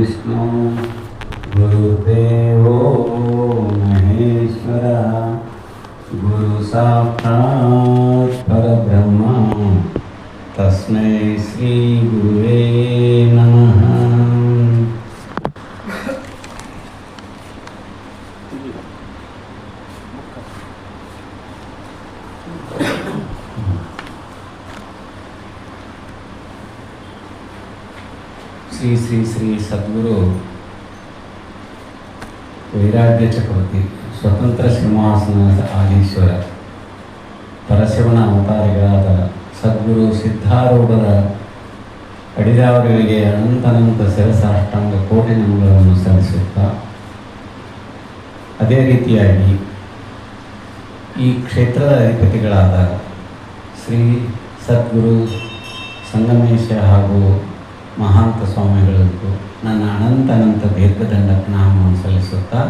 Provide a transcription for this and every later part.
विष्णु गुरुदेवो महेश्वर गुरु साक्षात् परब्रह्म तस्मै श्री गुरुवे नमः। श्री श्री श्री सद्गुरु वैराग्य चक्रवर्ती स्वतंत्र ಸಿಂಹಾಸನದ ಆದೀಶ್ವರ ಪರಶಿವನ ಅವತಾರಿಗಳಾದ ಸದ್ಗುರು ಸಿದ್ಧಾರೂಢರ ಅಡಿದಾವರಿಗೆ ಅನಂತನಂತ ಶಿರಸಾಷ್ಟಾಂಗ ಕೋಟಿ ನಮಗಳನ್ನು ಸಲ್ಲಿಸುತ್ತಾ, ಅದೇ ರೀತಿಯಾಗಿ ಈ ಕ್ಷೇತ್ರದ ಅಧಿಪತಿಗಳಾದ ಶ್ರೀ ಸದ್ಗುರು ಸಂಗಮೇಶ ಹಾಗೂ ಮಹಾಂತ ಸ್ವಾಮಿಗಳಿಗೂ ನನ್ನ ಅನಂತ ದೀರ್ಘದಂಡ ಪ್ರಣಾಮವನ್ನು ಸಲ್ಲಿಸುತ್ತಾ,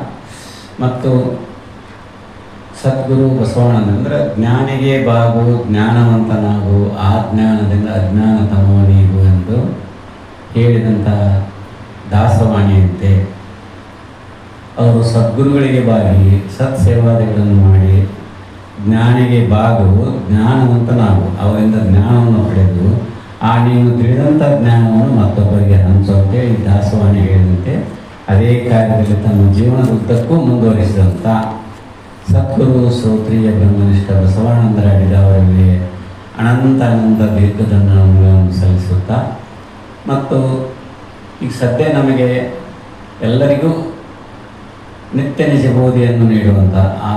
ಮತ್ತು ಸದ್ಗುರು ಬಸವಣ್ಣನಂದ್ರೆ ಜ್ಞಾನಿಗೆ ಬಾಗು ಜ್ಞಾನವಂತನಾಗು, ಆ ಜ್ಞಾನದಿಂದ ಅಜ್ಞಾನ ತಮವನೀಗು ಎಂದು ಹೇಳಿದಂಥ ದಾಸವಾಣಿಯಂತೆ ಅವರು ಸದ್ಗುರುಗಳಿಗೆ ಬಾಗಿ ಸತ್ಸೇವಾದಿಗಳನ್ನು ಮಾಡಿ ಜ್ಞಾನಿಗೆ ಬಾಗು ಜ್ಞಾನವಂತನಾಗು, ಅವರಿಂದ ಜ್ಞಾನವನ್ನು ಪಡೆದು ಆ ನೀನು ತಿಳಿದಂಥ ಜ್ಞಾನವನ್ನು ಮತ್ತೊಬ್ಬರಿಗೆ ಹಂಚುವಂತೇಳಿ ದಾಸವಾಣಿ ಹೇಳಿದಂತೆ ಅದೇ ಕಾರ್ಯದಲ್ಲಿ ತಮ್ಮ ಜೀವನದ ಉದ್ದಕ್ಕೂ ಮುಂದುವರಿಸಿದಂಥ ಸದ್ಗುರು ಶ್ರೋತ್ರಿಯ ಬ್ರಹ್ಮನಿಷ್ಠ ಬಸವಾನಂದರ ಅಡಿದಾವರಿಗೆ ಅನಂತ ದೀರ್ಘದಂಡಗಳನ್ನು ಸಲ್ಲಿಸುತ್ತಾ, ಮತ್ತು ಈಗ ಸದ್ಯ ನಮಗೆ ಎಲ್ಲರಿಗೂ ನಿತ್ಯ ನಿಜ ಬೋಧಿಯನ್ನು ನೀಡುವಂಥ ಆ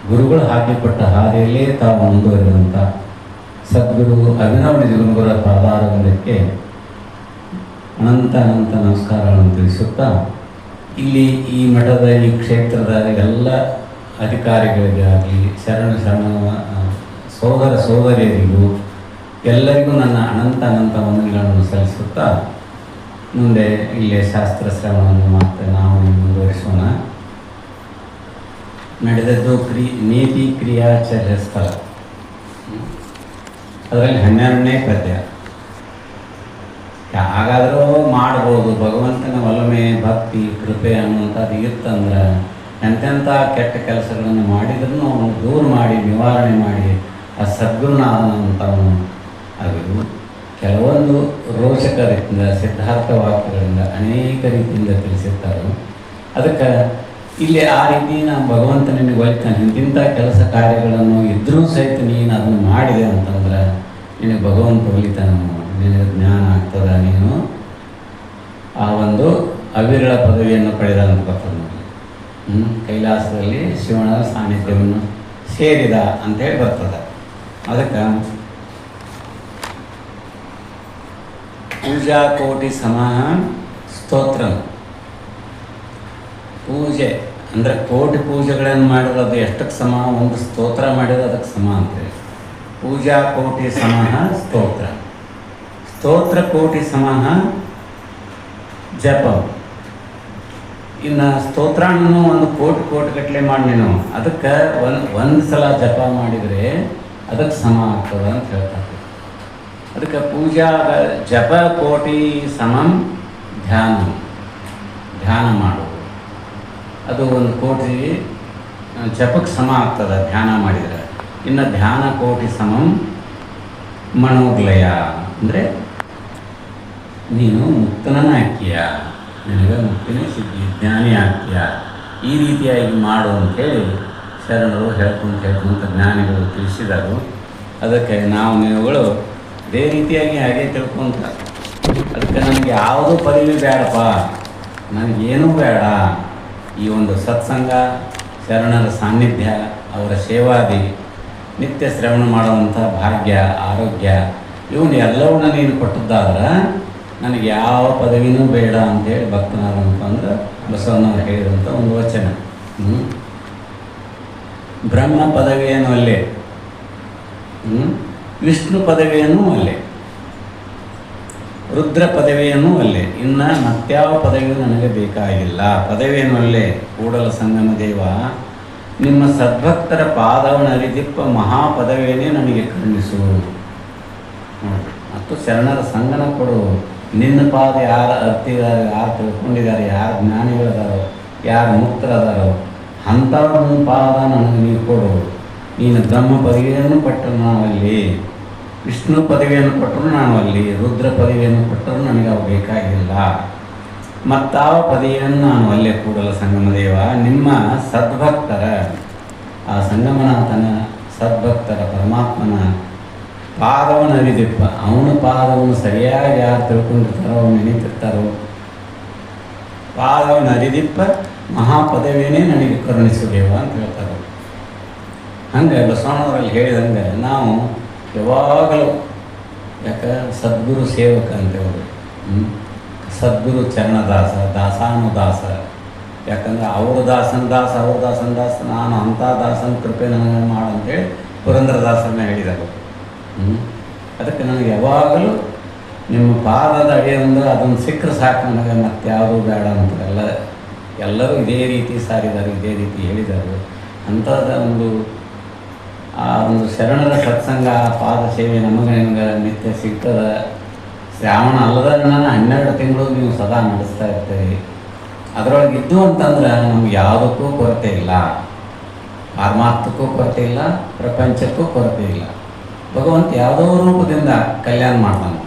ಗುರುಗಳು ಹಾಕಿಕೊಟ್ಟ ಹಾದಿಯಲ್ಲೇ ತಾವು ಮುಂದುವರಿದಂಥ ಸದ್ಗುರು ಅಭಿನವ ನಿಜಗುರುಗಳ ಪಾದಾರವಿಂದಕ್ಕೆ ಅನಂತ ನಮಸ್ಕಾರಗಳನ್ನು ತಿಳಿಸುತ್ತಾ, ಇಲ್ಲಿ ಈ ಮಠದ ಈ ಕ್ಷೇತ್ರದ ಎಲ್ಲ ಅಧಿಕಾರಿಗಳಿಗೆ ಆಗಲಿ ಶರಣ ಸೋದರ ಸೋದರಿಯರಿಗೂ ಎಲ್ಲರಿಗೂ ನನ್ನ ಅನಂತ ವಂದನೆಗಳನ್ನು ಸಲ್ಲಿಸುತ್ತಾ, ಮುಂದೆ ಇಲ್ಲೇ ಶಾಸ್ತ್ರ ಶ್ರವಣವನ್ನು ಮತ್ತೆ ನಾವು ಮುಂದುವರಿಸೋಣ. ನಡೆದದ್ದು ನೀತಿ ಕ್ರಿಯಾಚರ್ಯ ಸ್ಥಳ, ಅದರಲ್ಲಿ 12ನೇ ಪದ್ಯ. ಹಾಗಾದರೂ ಮಾಡ್ಬೋದು, ಭಗವಂತನ ಒಲಮೆ ಭಕ್ತಿ ಕೃಪೆ ಅನ್ನುವಂಥದ್ದು ಇತ್ತಂದ್ರೆ ಎಂತೆಂಥ ಕೆಟ್ಟ ಕೆಲಸಗಳನ್ನು ಮಾಡಿದ್ರೂ ಅವನು ದೂರ ಮಾಡಿ ನಿವಾರಣೆ ಮಾಡಿ ಆ ಸದ್ಗುರುನಾದನಂಥವನು ಅದು ಕೆಲವೊಂದು ರೋಚಕ ರೀತಿಯಿಂದ ಸಿದ್ಧಾರ್ಥ ವಾಕ್ಯಗಳಿಂದ ಅನೇಕ ರೀತಿಯಿಂದ ತಿಳಿಸಿರ್ತಾರೆ. ಅದಕ್ಕೆ ಇಲ್ಲಿ ಆ ರೀತಿ ನಾನು ಭಗವಂತ ನಿನಗೆ ಒಲಿತಾನೆ, ಇಂತಿಂಥ ಕೆಲಸ ಕಾರ್ಯಗಳನ್ನು ಇದ್ರೂ ಸಹಿತ ನೀನು ಅದನ್ನು ಮಾಡಿದೆ ಅಂತಂದ್ರೆ ನಿನಗೆ ಭಗವಂತ ಒಲಿತಾನೆ, ನಿನಗೆ ಜ್ಞಾನ ಆಗ್ತದ, ನೀನು ಆ ಒಂದು ಅವಿರಳ ಪದವಿಯನ್ನು ಪಡೆದ ಅಂತ ಬರ್ತದೆ ನೋಡಿ. ಕೈಲಾಸದಲ್ಲಿ ಶಿವನ ಸಾನ್ನಿಧ್ಯವನ್ನು ಸೇರಿದ ಅಂತೇಳಿ ಬರ್ತದೆ. ಅದಕ್ಕೆ ಪೂಜಾ ಕೋಟಿ ಸಮಾಹ ಸ್ತೋತ್ರ, ಪೂಜೆ ಅಂದರೆ ಕೋಟಿ ಪೂಜೆಗಳನ್ನು ಮಾಡಿದ್ರೆ ಅದು ಎಷ್ಟಕ್ಕೆ ಸಮ, ಒಂದು ಸ್ತೋತ್ರ ಮಾಡಿದ್ರೆ ಅದಕ್ಕೆ ಸಮ ಅಂತೇಳಿ. ಪೂಜಾ ಕೋಟಿ ಸಮಾಹ ಸ್ತೋತ್ರ, ಸ್ತೋತ್ರ ಕೋಟಿ ಸಮಾಹ ಜಪ. ಇನ್ನು ಸ್ತೋತ್ರನೂ ಒಂದು ಕೋಟಿ ಗಟ್ಟಲೆ ಮಾಡಿ ನೀನು ಅದಕ್ಕೆ ಒಂದು ಸಲ ಜಪ ಮಾಡಿದರೆ ಅದಕ್ಕೆ ಸಮ ಆಗ್ತದೆ ಅಂತ ಹೇಳ್ತಾರೆ. ಅದಕ್ಕೆ ಪೂಜಾ ಜಪ ಕೋಟಿ ಸಮಂ ಧ್ಯಾನ ಮಾಡೋದು, ಅದು ಒಂದು ಕೋಟಿ ಜಪಕ್ಕೆ ಸಮ ಆಗ್ತದೆ ಧ್ಯಾನ ಮಾಡಿದರೆ. ಇನ್ನು ಧ್ಯಾನ ಕೋಟಿ ಸಮಂ ಮನೋಗ್ಲಯ ಅಂದರೆ ನೀನು ಮುಕ್ತನ ಹಾಕಿಯ, ನಿನಗೆ ಮುಕ್ತಿನೇ ಸಿಕ್ಕಿ ಜ್ಞಾನಿ ಆಗ್ತೀಯ, ಈ ರೀತಿಯಾಗಿ ಮಾಡು ಅಂಥೇಳಿ ಶರಣರು ಹೇಳ್ಕೊಂತ ಜ್ಞಾನಿಗಳು ತಿಳಿಸಿದರು. ಅದಕ್ಕೆ ನಾವು ನೀವುಗಳು ಅದೇ ರೀತಿಯಾಗಿ ಹಾಗೆ ತಿಳ್ಕೊಂತ, ಅದಕ್ಕೆ ನನಗೆ ಯಾವುದೂ ಪದವಿ ಬೇಡಪ್ಪ, ನನಗೇನೂ ಬೇಡ, ಈ ಒಂದು ಸತ್ಸಂಗ ಶರಣರ ಸಾನ್ನಿಧ್ಯ ಅವರ ಸೇವಾದಿ ನಿತ್ಯ ಶ್ರವಣ ಮಾಡುವಂಥ ಭಾಗ್ಯ ಆರೋಗ್ಯ ಇವನು ಎಲ್ಲವನ್ನ ನೀನು ಕೊಟ್ಟದ್ದಾದ್ರೆ ನನಗೆ ಯಾವ ಪದವಿನೂ ಬೇಡ ಅಂತೇಳಿ ಭಕ್ತನಾದಂತಂದ್ರೆ ಬಸವಣ್ಣವ್ರು ಹೇಳಿದಂಥ ಒಂದು ವಚನ. ಬ್ರಹ್ಮ ಪದವಿಯನ್ನು ಅಲ್ಲೇ, ವಿಷ್ಣು ಪದವಿಯನ್ನು ಅಲ್ಲೇ, ರುದ್ರ ಪದವಿಯನ್ನು ಅಲ್ಲೇ, ಇನ್ನು ಮತ್ಯಾವ ಪದವಿಯೂ ನನಗೆ ಬೇಕಾಗಿಲ್ಲ. ಪದವಿಯನ್ನು ಅಲ್ಲೇ ಕೂಡಲ ಸಂಗಮ ದೇವ ನಿಮ್ಮ ಸದ್ಭಕ್ತರ ಪಾದವನ್ನು ಅರಿದಿಪ್ಪ ಮಹಾಪದವಿಯನ್ನೇ ನನಗೆ ಕರುಣಿಸು. ಮತ್ತು ಶರಣರ ಸಂಗನ ಕೊಡು, ನಿನ್ನ ಪಾದ ಯಾರು ಅರ್ತಿದ್ದಾರೆ, ಯಾರು ತಿಳ್ಕೊಂಡಿದ್ದಾರೆ, ಯಾರು ಜ್ಞಾನಿಗಳದಾರೋ, ಯಾರು ಮುಕ್ತರದಾರೋ ಅಂಥವ್ರ ಪಾದ ನನಗೆ ನೀವು ಕೊಡು. ನೀನು ಬ್ರಹ್ಮ ಪದವಿಯನ್ನು ಕೊಟ್ಟರು ನಾವಲ್ಲಿ, ವಿಷ್ಣು ಪದವಿಯನ್ನು ಕೊಟ್ಟರು ನಾನು ಅಲ್ಲಿ, ರುದ್ರ ಪದವಿಯನ್ನು ಕೊಟ್ಟರು ನನಗೆ ಅವು ಬೇಕಾಗಿಲ್ಲ. ಮತ್ತಾವ ಪದವಿಯನ್ನು ನಾನು ಅಲ್ಲೇ ಕೂಡಲ ಸಂಗಮದೇವ ನಿಮ್ಮ ಸದ್ಭಕ್ತರ, ಆ ಸಂಗಮನಾಥನ ಸದ್ಭಕ್ತರ ಪರಮಾತ್ಮನ ಪಾದವನ್ನು ಅರಿದಿಪ್ಪ. ಅವನ ಪಾದವನ್ನು ಸರಿಯಾಗಿ ಯಾರು ತಿಳ್ಕೊಂಡಿರ್ತಾರೋ, ಅವ್ನು ನೆನೀತಿರ್ತಾರೋ, ಪಾದವನ್ನು ಅರಿದಿಪ್ಪ ಮಹಾಪದವಿಯೇ ನನಗೆ ಕರುಣಿಸುದೇವ ಅಂತ ಹೇಳ್ತಾರೆ. ಹಂಗೆ ಬಸವಣ್ಣವರಲ್ಲಿ ಹೇಳಿದಂಗೆ ನಾವು ಯಾವಾಗಲೂ, ಯಾಕೆ ಸದ್ಗುರು ಸೇವಕ ಅಂತೇಳಿ, ಸದ್ಗುರು ಚರಣದಾಸ, ದಾಸಾನುದಾಸ. ಯಾಕಂದ್ರೆ ಅವ್ರ ದಾಸನ ದಾಸ, ಅವ್ರ ದಾಸನ ದಾಸ, ನಾನು ಅಂಥ ದಾಸನ ಕೃಪೆ ನನಗೆ ಮಾಡಂತೇಳಿ ಪುರಂದರದಾಸರನ್ನ ಹೇಳಿದರು. ಅದಕ್ಕೆ ನನಗೆ ಯಾವಾಗಲೂ ನಿಮ್ಮ ಪಾದದ ಅಡಿಯಿಂದ ಅದನ್ನು ಸಿಕ್ಕರೆ ಸಾಕು, ನನಗೆ ಮತ್ತೆ ಯಾವುದೂ ಬೇಡ ಅಂತ ಎಲ್ಲರೂ ಇದೇ ರೀತಿ ಸಾರಿದ್ದಾರೆ, ಇದೇ ರೀತಿ ಹೇಳಿದರು. ಅಂಥದ್ದು ಆ ಒಂದು ಶರಣರ ಸತ್ಸಂಗ, ಪಾದ ಸೇವೆ ನಮಗೆ ನಿಮ್ಗೆ ನಿತ್ಯ ಸಿಗ್ತದೆ. ಶ್ರಾವಣ ಅಲ್ಲದ ನಾನು 12 ತಿಂಗಳು ನೀವು ಸದಾ ನಡೆಸ್ತಾ ಇರ್ತೀರಿ. ಅದರೊಳಗೆ ಇದ್ದು ಅಂತಂದ್ರೆ ನಮ್ಗೆ ಯಾವುದಕ್ಕೂ ಕೊರತೆ ಇಲ್ಲ, ಪಾರಮಾರ್ಥಕ್ಕೂ ಕೊರತೆ ಇಲ್ಲ, ಪ್ರಪಂಚಕ್ಕೂ ಕೊರತೆ ಇಲ್ಲ. ಭಗವಂತ ಯಾವುದೋ ರೂಪದಿಂದ ಕಲ್ಯಾಣ ಮಾಡ್ತಾನೆ.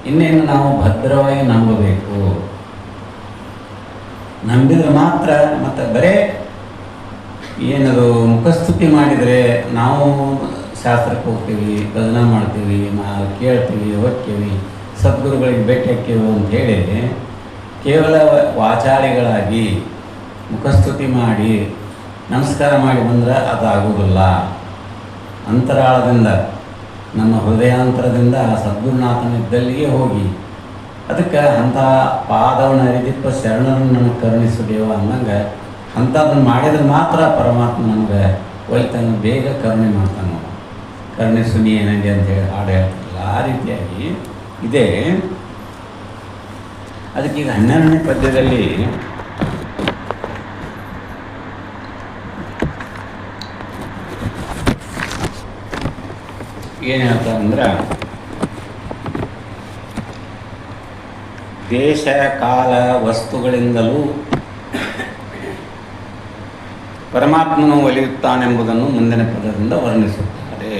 ಇನ್ನೇನು ನಾವು ಭದ್ರವಾಗಿ ನಂಬಬೇಕು. ನಂಬಿದ್ರೆ ಮಾತ್ರ. ಮತ್ತು ಬರೇ ಏನದು ಮುಖಸ್ತುತಿ ಮಾಡಿದರೆ ನಾವು ಶಾಸ್ತ್ರಕ್ಕೆ ಹೋಗ್ತೀವಿ, ಭಜನೆ ಮಾಡ್ತೀವಿ, ಕೇಳ್ತೀವಿ, ಹೋಗ್ತೀವಿ, ಸದ್ಗುರುಗಳಿಗೆ ಭೇಟಿ ಹಾಕ್ತೀವಿ ಅಂಥೇಳಿ ಕೇವಲ ವಾಚಾಳಿಗಳಾಗಿ ಮುಖಸ್ತುತಿ ಮಾಡಿ ನಮಸ್ಕಾರ ಮಾಡಿ ಬಂದರೆ ಅದಾಗುವುದಿಲ್ಲ. ಅಂತರಾಳದಿಂದ, ನಮ್ಮ ಹೃದಯಾಂತರದಿಂದ ಆ ಸದ್ಗುರುನಾಥನಿದ್ದಲ್ಲಿಗೆ ಹೋಗಿ, ಅದಕ್ಕೆ ಅಂಥ ಪಾದವನ್ನು ಅರಿದಿಪ್ಪ ಶರಣರನ್ನು ನನಗೆ ಕರುಣಿಸುದೇವ ಅಂದಂಗೆ ಅಂಥದ್ದನ್ನು ಮಾಡಿದ್ರೆ ಮಾತ್ರ ಪರಮಾತ್ಮ ನಮಗೆ ಒಲಿತನ್ನು ಬೇಗ ಕರುಣೆ ಮಾಡ್ತಾನೆ. ಕರುಣಿಸು ನೀ ಏನಿದೆ ಅಂತೇಳಿ ಹಾಡು ಹೇಳ್ತಾರಲ್ಲ, ಆ ರೀತಿಯಾಗಿ ಇದೆ. ಅದಕ್ಕೀಗ 12ನೇ ಪದ್ಯದಲ್ಲಿ ಏನು ಹೇಳ್ತಾರೆ ಅಂದ್ರೆ, ದೇಶ ಕಾಲ ವಸ್ತುಗಳಿಂದಲೂ ಪರಮಾತ್ಮನು ಒಲಿಯುತ್ತಾನೆಂಬುದನ್ನು ಮುಂದಿನ ಪದದಿಂದ ವರ್ಣಿಸುತ್ತಾರೆ.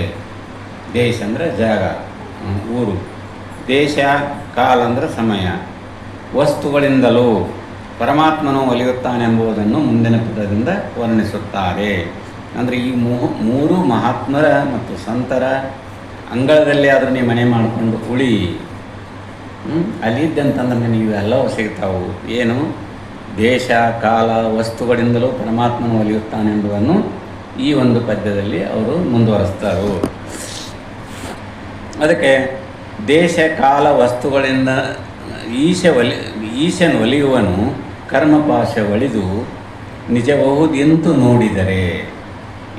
ದೇಶ ಅಂದರೆ ಜಾಗ, ಊರು. ದೇಶ ಕಾಲ ಅಂದರೆ ಸಮಯ. ವಸ್ತುಗಳಿಂದಲೂ ಪರಮಾತ್ಮನು ಒಲಿಯುತ್ತಾನೆಂಬುದನ್ನು ಮುಂದಿನ ಪದದಿಂದ ವರ್ಣಿಸುತ್ತಾರೆ. ಅಂದರೆ ಈ ಮೂರು ಮಹಾತ್ಮರ ಮತ್ತು ಸಂತರ ಅಂಗಳದಲ್ಲಿ ಆದರೂ ನೀವು ಮನೆ ಮಾಡಿಕೊಂಡು ಉಳಿ. ಅಲ್ಲಿದ್ದಂತಂದ್ರೆ ನೀವು ಎಲ್ಲವೂ ಸಿಗ್ತಾವು. ಏನು? ದೇಶ ಕಾಲ ವಸ್ತುಗಳಿಂದಲೂ ಪರಮಾತ್ಮನು ಒಲಿಯುತ್ತಾನೆಂಬುದನ್ನು ಈ ಒಂದು ಪದ್ಯದಲ್ಲಿ ಅವರು ಮುಂದುವರಿಸ್ತಾರೆ. ಅದಕ್ಕೆ ದೇಶ ಕಾಲ ವಸ್ತುಗಳಿಂದ ಈಶನು ಒಲಿಯುವನು ಕರ್ಮಪಾಶ ಒಳಿದು ನಿಜಬಹುದೆಂತು ನೋಡಿದರೆ.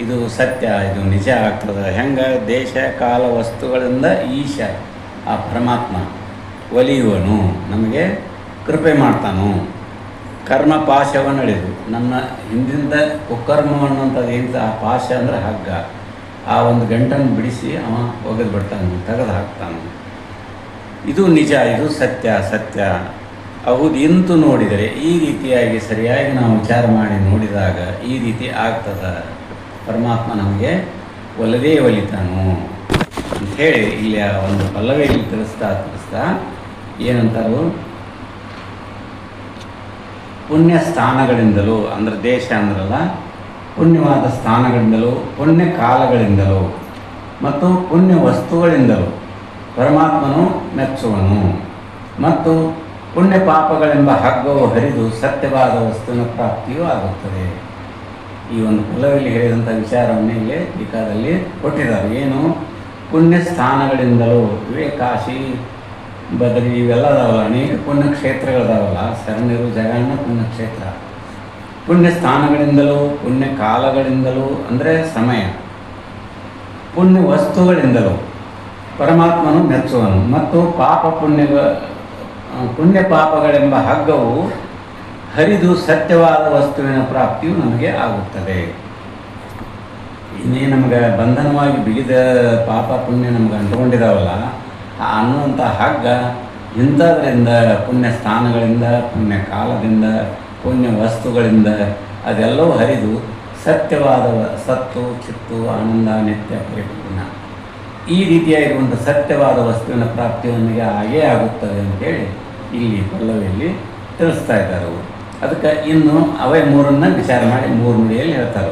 ಇದು ಸತ್ಯ, ಇದು ನಿಜ ಆಗ್ತದೆ. ಹೆಂಗೆ? ದೇಶ ಕಾಲ ವಸ್ತುಗಳಿಂದ ಈಶ ಆ ಪರಮಾತ್ಮ ಒಲಿಯುವನು, ನಮಗೆ ಕೃಪೆ ಮಾಡ್ತಾನು. ಕರ್ಮ ಪಾಶವನ್ನು ಅಳಿದು ನಮ್ಮ ಹಿಂದಿಂದ ಕುಕರ್ಮವನ್ನು ಅಂತದ್ದು ಏನು, ಆ ಪಾಶ ಅಂದರೆ ಹಗ್ಗ, ಆ ಒಂದು ಗಂಟನ್ನು ಬಿಡಿಸಿ ಅವ ಒಗೆದು ಬಿಡ್ತಾನೆ, ತೆಗೆದು ಹಾಕ್ತಾನೆ. ಇದು ನಿಜ, ಇದು ಸತ್ಯ. ಸತ್ಯ ಹೌದು ಇಂತು ನೋಡಿದರೆ, ಈ ರೀತಿಯಾಗಿ ಸರಿಯಾಗಿ ನಾವು ವಿಚಾರ ಮಾಡಿ ನೋಡಿದಾಗ ಈ ರೀತಿ ಆಗ್ತದೆ. ಪರಮಾತ್ಮ ನಮಗೆ ಒಲದೇ ಒಲಿತಾನು ಅಂಥೇಳಿ ಇಲ್ಲಿ ಒಂದು ಪಲ್ಲವಿಯಲ್ಲಿ ತಿಳಿಸ್ತಾ ಏನಂತಾರು, ಪುಣ್ಯ ಸ್ಥಾನಗಳಿಂದಲೂ, ಅಂದರೆ ದೇಶ ಅಂದ್ರಲ್ಲ, ಪುಣ್ಯವಾದ ಸ್ಥಾನಗಳಿಂದಲೂ, ಪುಣ್ಯ ಕಾಲಗಳಿಂದಲೂ ಮತ್ತು ಪುಣ್ಯ ವಸ್ತುಗಳಿಂದಲೂ ಪರಮಾತ್ಮನು ಮೆಚ್ಚುವನು. ಮತ್ತು ಪುಣ್ಯ ಪಾಪಗಳೆಂಬ ಹಗ್ಗವು ಹರಿದು ಸತ್ಯವಾದ ವಸ್ತುವಿನ ಪ್ರಾಪ್ತಿಯೂ ಆಗುತ್ತದೆ. ಈ ಒಂದು ಪಲ್ಲವಿಯಲ್ಲಿ ಹೇಳಿದಂಥ ವಿಚಾರವನ್ನು ಇಲ್ಲಿ ಟೀಕಾದಲ್ಲಿ ಕೊಟ್ಟಿದ್ದಾರೆ. ಏನು? ಪುಣ್ಯ ಸ್ಥಾನಗಳಿಂದಲೂ, ಇವೇ ಕಾಶಿ ಬದರಿ ಇವೆಲ್ಲ ಅದಾವಲ್ಲ, ಅನೇಕ ಪುಣ್ಯಕ್ಷೇತ್ರಗಳದಾವಲ್ಲ, ಶರಣರು ಜಗನ್ನ ಪುಣ್ಯಕ್ಷೇತ್ರ. ಪುಣ್ಯ ಸ್ಥಾನಗಳಿಂದಲೂ, ಪುಣ್ಯ ಕಾಲಗಳಿಂದಲೂ ಅಂದರೆ ಸಮಯ, ಪುಣ್ಯ ವಸ್ತುಗಳಿಂದಲೂ ಪರಮಾತ್ಮನು ಮೆಚ್ಚುವನು. ಮತ್ತು ಪುಣ್ಯ ಪಾಪಗಳೆಂಬ ಹಗ್ಗವು ಹರಿದು ಸತ್ಯವಾದ ವಸ್ತುವಿನ ಪ್ರಾಪ್ತಿಯು ನಮಗೆ ಆಗುತ್ತದೆ. ಇನ್ನೇ ನಮಗೆ ಬಂಧನವಾಗಿ ಬಿಗಿದ ಪಾಪ ಪುಣ್ಯ ನಮ್ಗೆ ಅಂಟ್ಕೊಂಡಿದ್ದಾವಲ್ಲ, ಅನ್ನುವಂಥ ಹಗ್ಗ ಇಂಥದ್ರಿಂದ ಪುಣ್ಯ ಸ್ಥಾನಗಳಿಂದ, ಪುಣ್ಯ ಕಾಲದಿಂದ, ಪುಣ್ಯ ವಸ್ತುಗಳಿಂದ ಅದೆಲ್ಲವೂ ಹರಿದು ಸತ್ಯವಾದ ಸತ್ತು, ಚಿತ್ತು, ಆನಂದ, ನಿತ್ಯ, ಪರಿಪೂರ್ಣ ಈ ರೀತಿಯಾಗಿರುವಂಥ ಸತ್ಯವಾದ ವಸ್ತುವಿನ ಪ್ರಾಪ್ತಿಯೊಂದಿಗೆ ಹಾಗೇ ಆಗುತ್ತದೆ ಅಂತೇಳಿ ಇಲ್ಲಿ ಪಲ್ಲವಿಯಲ್ಲಿ ತಿಳಿಸ್ತಾ ಇದ್ದಾರೆ ಅವರು. ಅದಕ್ಕೆ ಇನ್ನು ಅವೇ ಮೂರನ್ನು ವಿಚಾರ ಮಾಡಿ 3 ನುಡಿಯಲ್ಲಿ ಹೇಳ್ತಾರೆ.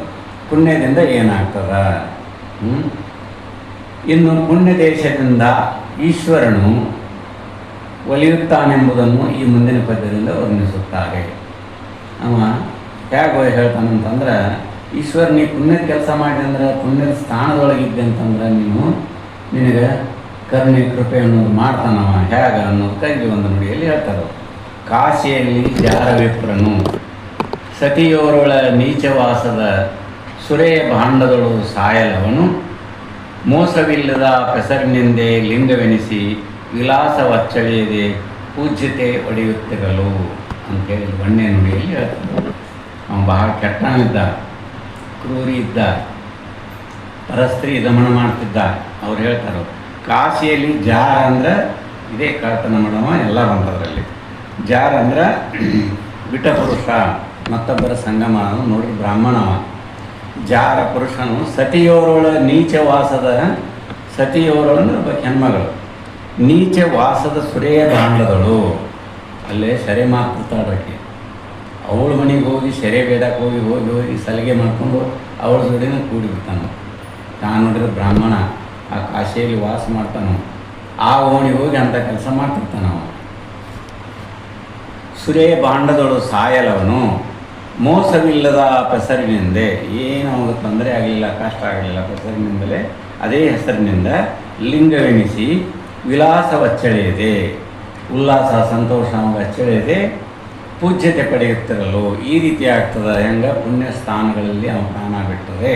ಪುಣ್ಯದಿಂದ ಏನಾಗ್ತದ, ಇನ್ನು ಪುಣ್ಯ ದೇಶದಿಂದ ಈಶ್ವರನು ಒಲಿಯುತ್ತಾನೆಂಬುದನ್ನು ಈ ಮುಂದಿನ ಪದ್ಯದಿಂದ ವರ್ಣಿಸುತ್ತಾರೆ. ಅವ ಹೇಗೆ ಹೇಳ್ತಾನಂತಂದ್ರೆ, ಈಶ್ವರ ನೀ ಪುಣ್ಯದ ಕೆಲಸ ಮಾಡಿ ಅಂದ್ರೆ, ಪುಣ್ಯದ ಸ್ಥಾನದೊಳಗಿದ್ದೆ ಅಂತಂದ್ರೆ ನಿನಗೆ ಕರುಣೆ ಕೃಪೆ ಅನ್ನೋದು ಮಾಡ್ತಾನವ ಹೇಗೆ ಅನ್ನೋದಕ್ಕಾಗಿ ಒಂದು ನುಡಿಯಲ್ಲಿ ಹೇಳ್ತಾರೆ. ಕಾಶಿಯಲ್ಲಿ ಜಾರ ವಿಪ್ರನು ಸತಿಯೋರೊಳ ನೀಚವಾಸದ ಸುರೆಯ ಭಾಂಡದಳು ಸಾಯಲವನು ಮೋಸವಿಲ್ಲದ ಪೆಸರಿನಿಂದೆ ಲಿಂಗವೆನಿಸಿ ವಿಲಾಸ ವಚ್ಚಳಿಯದೆ ಪೂಜ್ಯತೆ ಒಡೆಯುತ್ತಿರಲು ಅಂತೇಳಿ ಒಣ್ಣೆ ನುಡಿಯಲ್ಲಿ ಹೇಳ್ತಾರೆ. ಅವನು ಬಹಳ ಕೆಟ್ಟನಿದ್ದ, ಕ್ರೂರಿ ಇದ್ದ, ಪರಸ್ತ್ರೀ ದಮನ ಮಾಡ್ತಿದ್ದ. ಅವ್ರು ಹೇಳ್ತಾರೆ ಕಾಶಿಯಲ್ಲಿ ಜಾರ ಅಂದ್ರೆ ಇದೇ ಕಳ್ತನ ಮಾಡವ ಎಲ್ಲ ಬಂದದ್ರಲ್ಲಿ. ಜಾರ ಅಂದ್ರೆ ವಿಟಪುರುಷ, ಮತ್ತೊಬ್ಬರ ಸಂಗಮ ನೋಡಿ ಬ್ರಾಹ್ಮಣವ. ಜಾರ ಪುರುಷನು ಸತಿಯೋರೊಳ ನೀಚವಾಸದ, ಸತಿಯೋರೊಳ ಅಂದ್ರೆ ಒಬ್ಬ ಹೆಣ್ಮಗಳು, ನೀಚ ವಾಸದ ಸುರೆಯ ಭಾಂಡದಳು. ಅಲ್ಲೇ ಸೆರೆ ಮಾತಾಡೋಕ್ಕೆ ಅವಳ ಮನೆಗೆ ಹೋಗಿ ಸೆರೆ ಬೇಡಕ್ಕೆ ಹೋಗಿ ಹೋಗಿ ಹೋಗಿ ಸಲಿಗೆ ಮಾಡಿಕೊಂಡು ಅವಳ ಜೋಡಿನ ಕೂಡಿಬಿಡ್ತಾನೆ. ತಾನು ನೋಡಿದ್ರೆ ಬ್ರಾಹ್ಮಣ ಆ ಕಾಶಿಯಲ್ಲಿ ವಾಸ ಮಾಡ್ತಾನೋ, ಆ ಓಣಿಗೆ ಹೋಗಿ ಅಂಥ ಕೆಲಸ ಮಾಡ್ತಿರ್ತಾನವ. ಸುರೆಯ ಭಾಂಡದಳು ಸಾಯಲವನು ಮೋಸವಿಲ್ಲದ ಪೆಸರಿನಿಂದೆ, ಏನು ಅವನಿಗೆ ತೊಂದರೆ ಆಗಲಿಲ್ಲ, ಕಷ್ಟ ಆಗಲಿಲ್ಲ, ಪೆಸರಿನಿಂದಲೇ ಅದೇ ಹೆಸರಿನಿಂದ ಲಿಂಗವೆನಿಸಿ ವಿಲಾಸ ವಚ್ಚಳೆಯದೆ, ಉಲ್ಲಾಸ ಸಂತೋಷ ವಚ್ಚಳೆಯದೆ ಪೂಜ್ಯತೆ ಪಡೆಯುತ್ತಿರಲು. ಈ ರೀತಿ ಆಗ್ತದೆ ಹೆಂಗೆ ಪುಣ್ಯ ಸ್ಥಾನಗಳಲ್ಲಿ ಅವನು ಪ್ರಾಣ ಬಿಟ್ಟರೆ.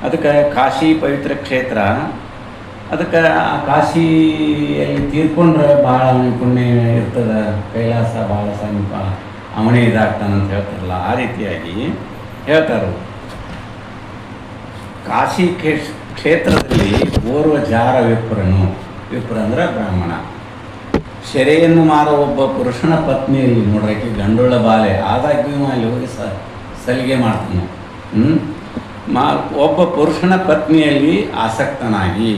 ಅದಕ್ಕೆ ಕಾಶಿ ಪವಿತ್ರ ಕ್ಷೇತ್ರ. ಅದಕ್ಕೆ ಆ ಕಾಶಿಯಲ್ಲಿ ತೀರ್ಕೊಂಡ್ರೆ ಭಾಳ ಅವನಿಗೆ ಪುಣ್ಯ ಇರ್ತದೆ, ಕೈಲಾಸ ಭಾಳ ಸಮೀಪ ಅವನೇ ಇದಾಗ್ತಾನಂತ ಹೇಳ್ತಾರಲ್ಲ, ಆ ರೀತಿಯಾಗಿ ಹೇಳ್ತಾರೆ. ಕಾಶಿ ಕ್ಷೇತ್ರದಲ್ಲಿ ಓರ್ವ ಜಾರ ವಿಪ್ರನು, ವಿಪ್ರ ಅಂದ್ರೆ ಬ್ರಾಹ್ಮಣ, ಸೆರೆಯನ್ನು ಮಾರೋ ಒಬ್ಬ ಪುರುಷನ ಪತ್ನಿಯಲ್ಲಿ ನೋಡ್ರಕ್ಕೆ ಗಂಡುಳ್ಳ ಬಾಲೆ ಆದಾಗ್ಯೂ ಅಲ್ಲಿ ಹೋಗಿ ಸಲಿಗೆ ಮಾಡ್ತಾನೆ. ಒಬ್ಬ ಪುರುಷನ ಪತ್ನಿಯಲ್ಲಿ ಆಸಕ್ತನಾಗಿ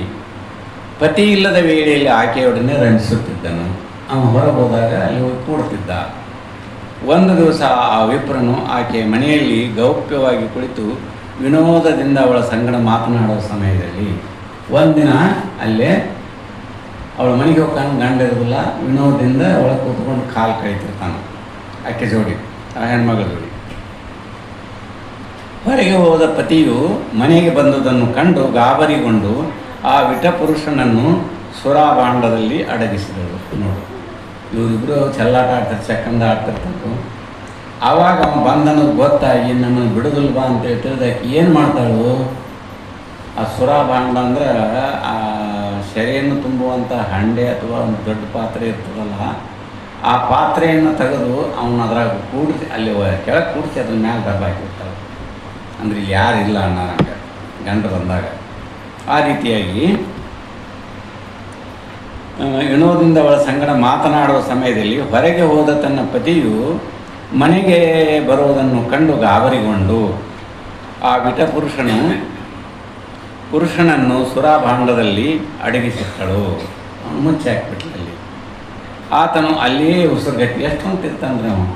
ಪತಿ ಇಲ್ಲದ ವೇಳೆಯಲ್ಲಿ ಆಕೆಯೊಡನೆ ರಂಜಿಸುತ್ತಿದ್ದನು. ಅವನು ಹೊರಗೆ ಹೋದಾಗ ಅಲ್ಲಿ ಹೋಗಿ ಕೂಡ್ತಿದ್ದ. ಒಂದು ದಿವಸ ಆ ವಿಪ್ರನು ಆಕೆಯ ಮನೆಯಲ್ಲಿ ಗೌಪ್ಯವಾಗಿ ಕುಳಿತು ವಿನೋದದಿಂದ ಅವಳ ಸಂಗಡ ಮಾತನಾಡುವ ಸಮಯದಲ್ಲಿ ಒಂದಿನ ಅಲ್ಲೇ ಅವಳ ಮನೆಗೆ ಹೋಗ್ತಾನೆ, ಗಂಡ ಇರೋದಿಲ್ಲ, ವಿನೋದದಿಂದ ಅವಳ ಕೂತ್ಕೊಂಡು ಕಾಲು ಕಳೀತಿರ್ತಾನೆ ಆಕೆ ಜೋಡಿ, ಆ ಹೆಣ್ಮಗಳ ಜೋಡಿ. ಹೊರಗೆ ಹೋದ ಪತಿಯು ಮನೆಗೆ ಬಂದುದನ್ನು ಕಂಡು ಗಾಬರಿಗೊಂಡು ಆ ವಿಟಪುರುಷನನ್ನು ಸುರಾಭಾಂಡದಲ್ಲಿ ಅಡಗಿಸಿದಳು. ನೋಡು, ಇವರಿಬ್ಬರು ಚೆಲ್ಲಾಟ ಆಡ್ತಾರೆ, ಚಕ್ಕಂದ ಆಡ್ತಿರ್ತಾರೆ. ಆವಾಗ ಅವನು ಬಂದನದು ಗೊತ್ತಾಗಿ ನಮ್ಮನ್ನು ಬಿಡೋದಿಲ್ವಾ ಅಂತೇಳಿ ತಿಳಿದಾಕಿ ಏನು ಮಾಡ್ತಾಳು, ಆ ಸುರಾಭಾಂಡ ಅಂದ್ರೆ ಆ ಸೆರೆಯನ್ನು ತುಂಬುವಂಥ ಹಂಡೆ ಅಥವಾ ಒಂದು ದೊಡ್ಡ ಪಾತ್ರೆ ಇರ್ತದಲ್ಲ, ಆ ಪಾತ್ರೆಯನ್ನು ತೆಗೆದು ಅವನು ಅದ್ರಾಗ ಕೂಡಿಸಿ ಅಲ್ಲಿ ಕೆಳಗೆ ಕೂಡಿಸಿ ಅದ್ರ ಮ್ಯಾಲೆ ಡಬ್ಬ ಹಾಕಿರ್ತಾಳೆ. ಅಂದ್ರೆ ಇಲ್ಲಿ ಯಾರಿಲ್ಲ ಅನ್ನೋಂಗೆ ಗಂಡ ಬಂದಾಗ. ಆ ರೀತಿಯಾಗಿ ವಿನೋದದಿಂದ ಅವಳ ಸಂಗಡ ಮಾತನಾಡುವ ಸಮಯದಲ್ಲಿ ಹೊರಗೆ ಹೋದ ತನ್ನ ಪತಿಯು ಮನೆಗೆ ಬರುವುದನ್ನು ಕಂಡು ಗಾಬರಿಗೊಂಡು ಆ ಪುರುಷನನ್ನು ಸುರಾಭಾಂಡದಲ್ಲಿ ಅಡಗಿಸಿಟ್ಟಳು. ಅವನು ಮುಚ್ಚಿ ಹಾಕಿಬಿಟ್ಲಲ್ಲಿ. ಆತನು ಅಲ್ಲಿಯೇ ಉಸಿರುಗಟ್ಟಿ, ಎಷ್ಟೊಂದು ತಿರ್ತಾನೆ ಅವನು,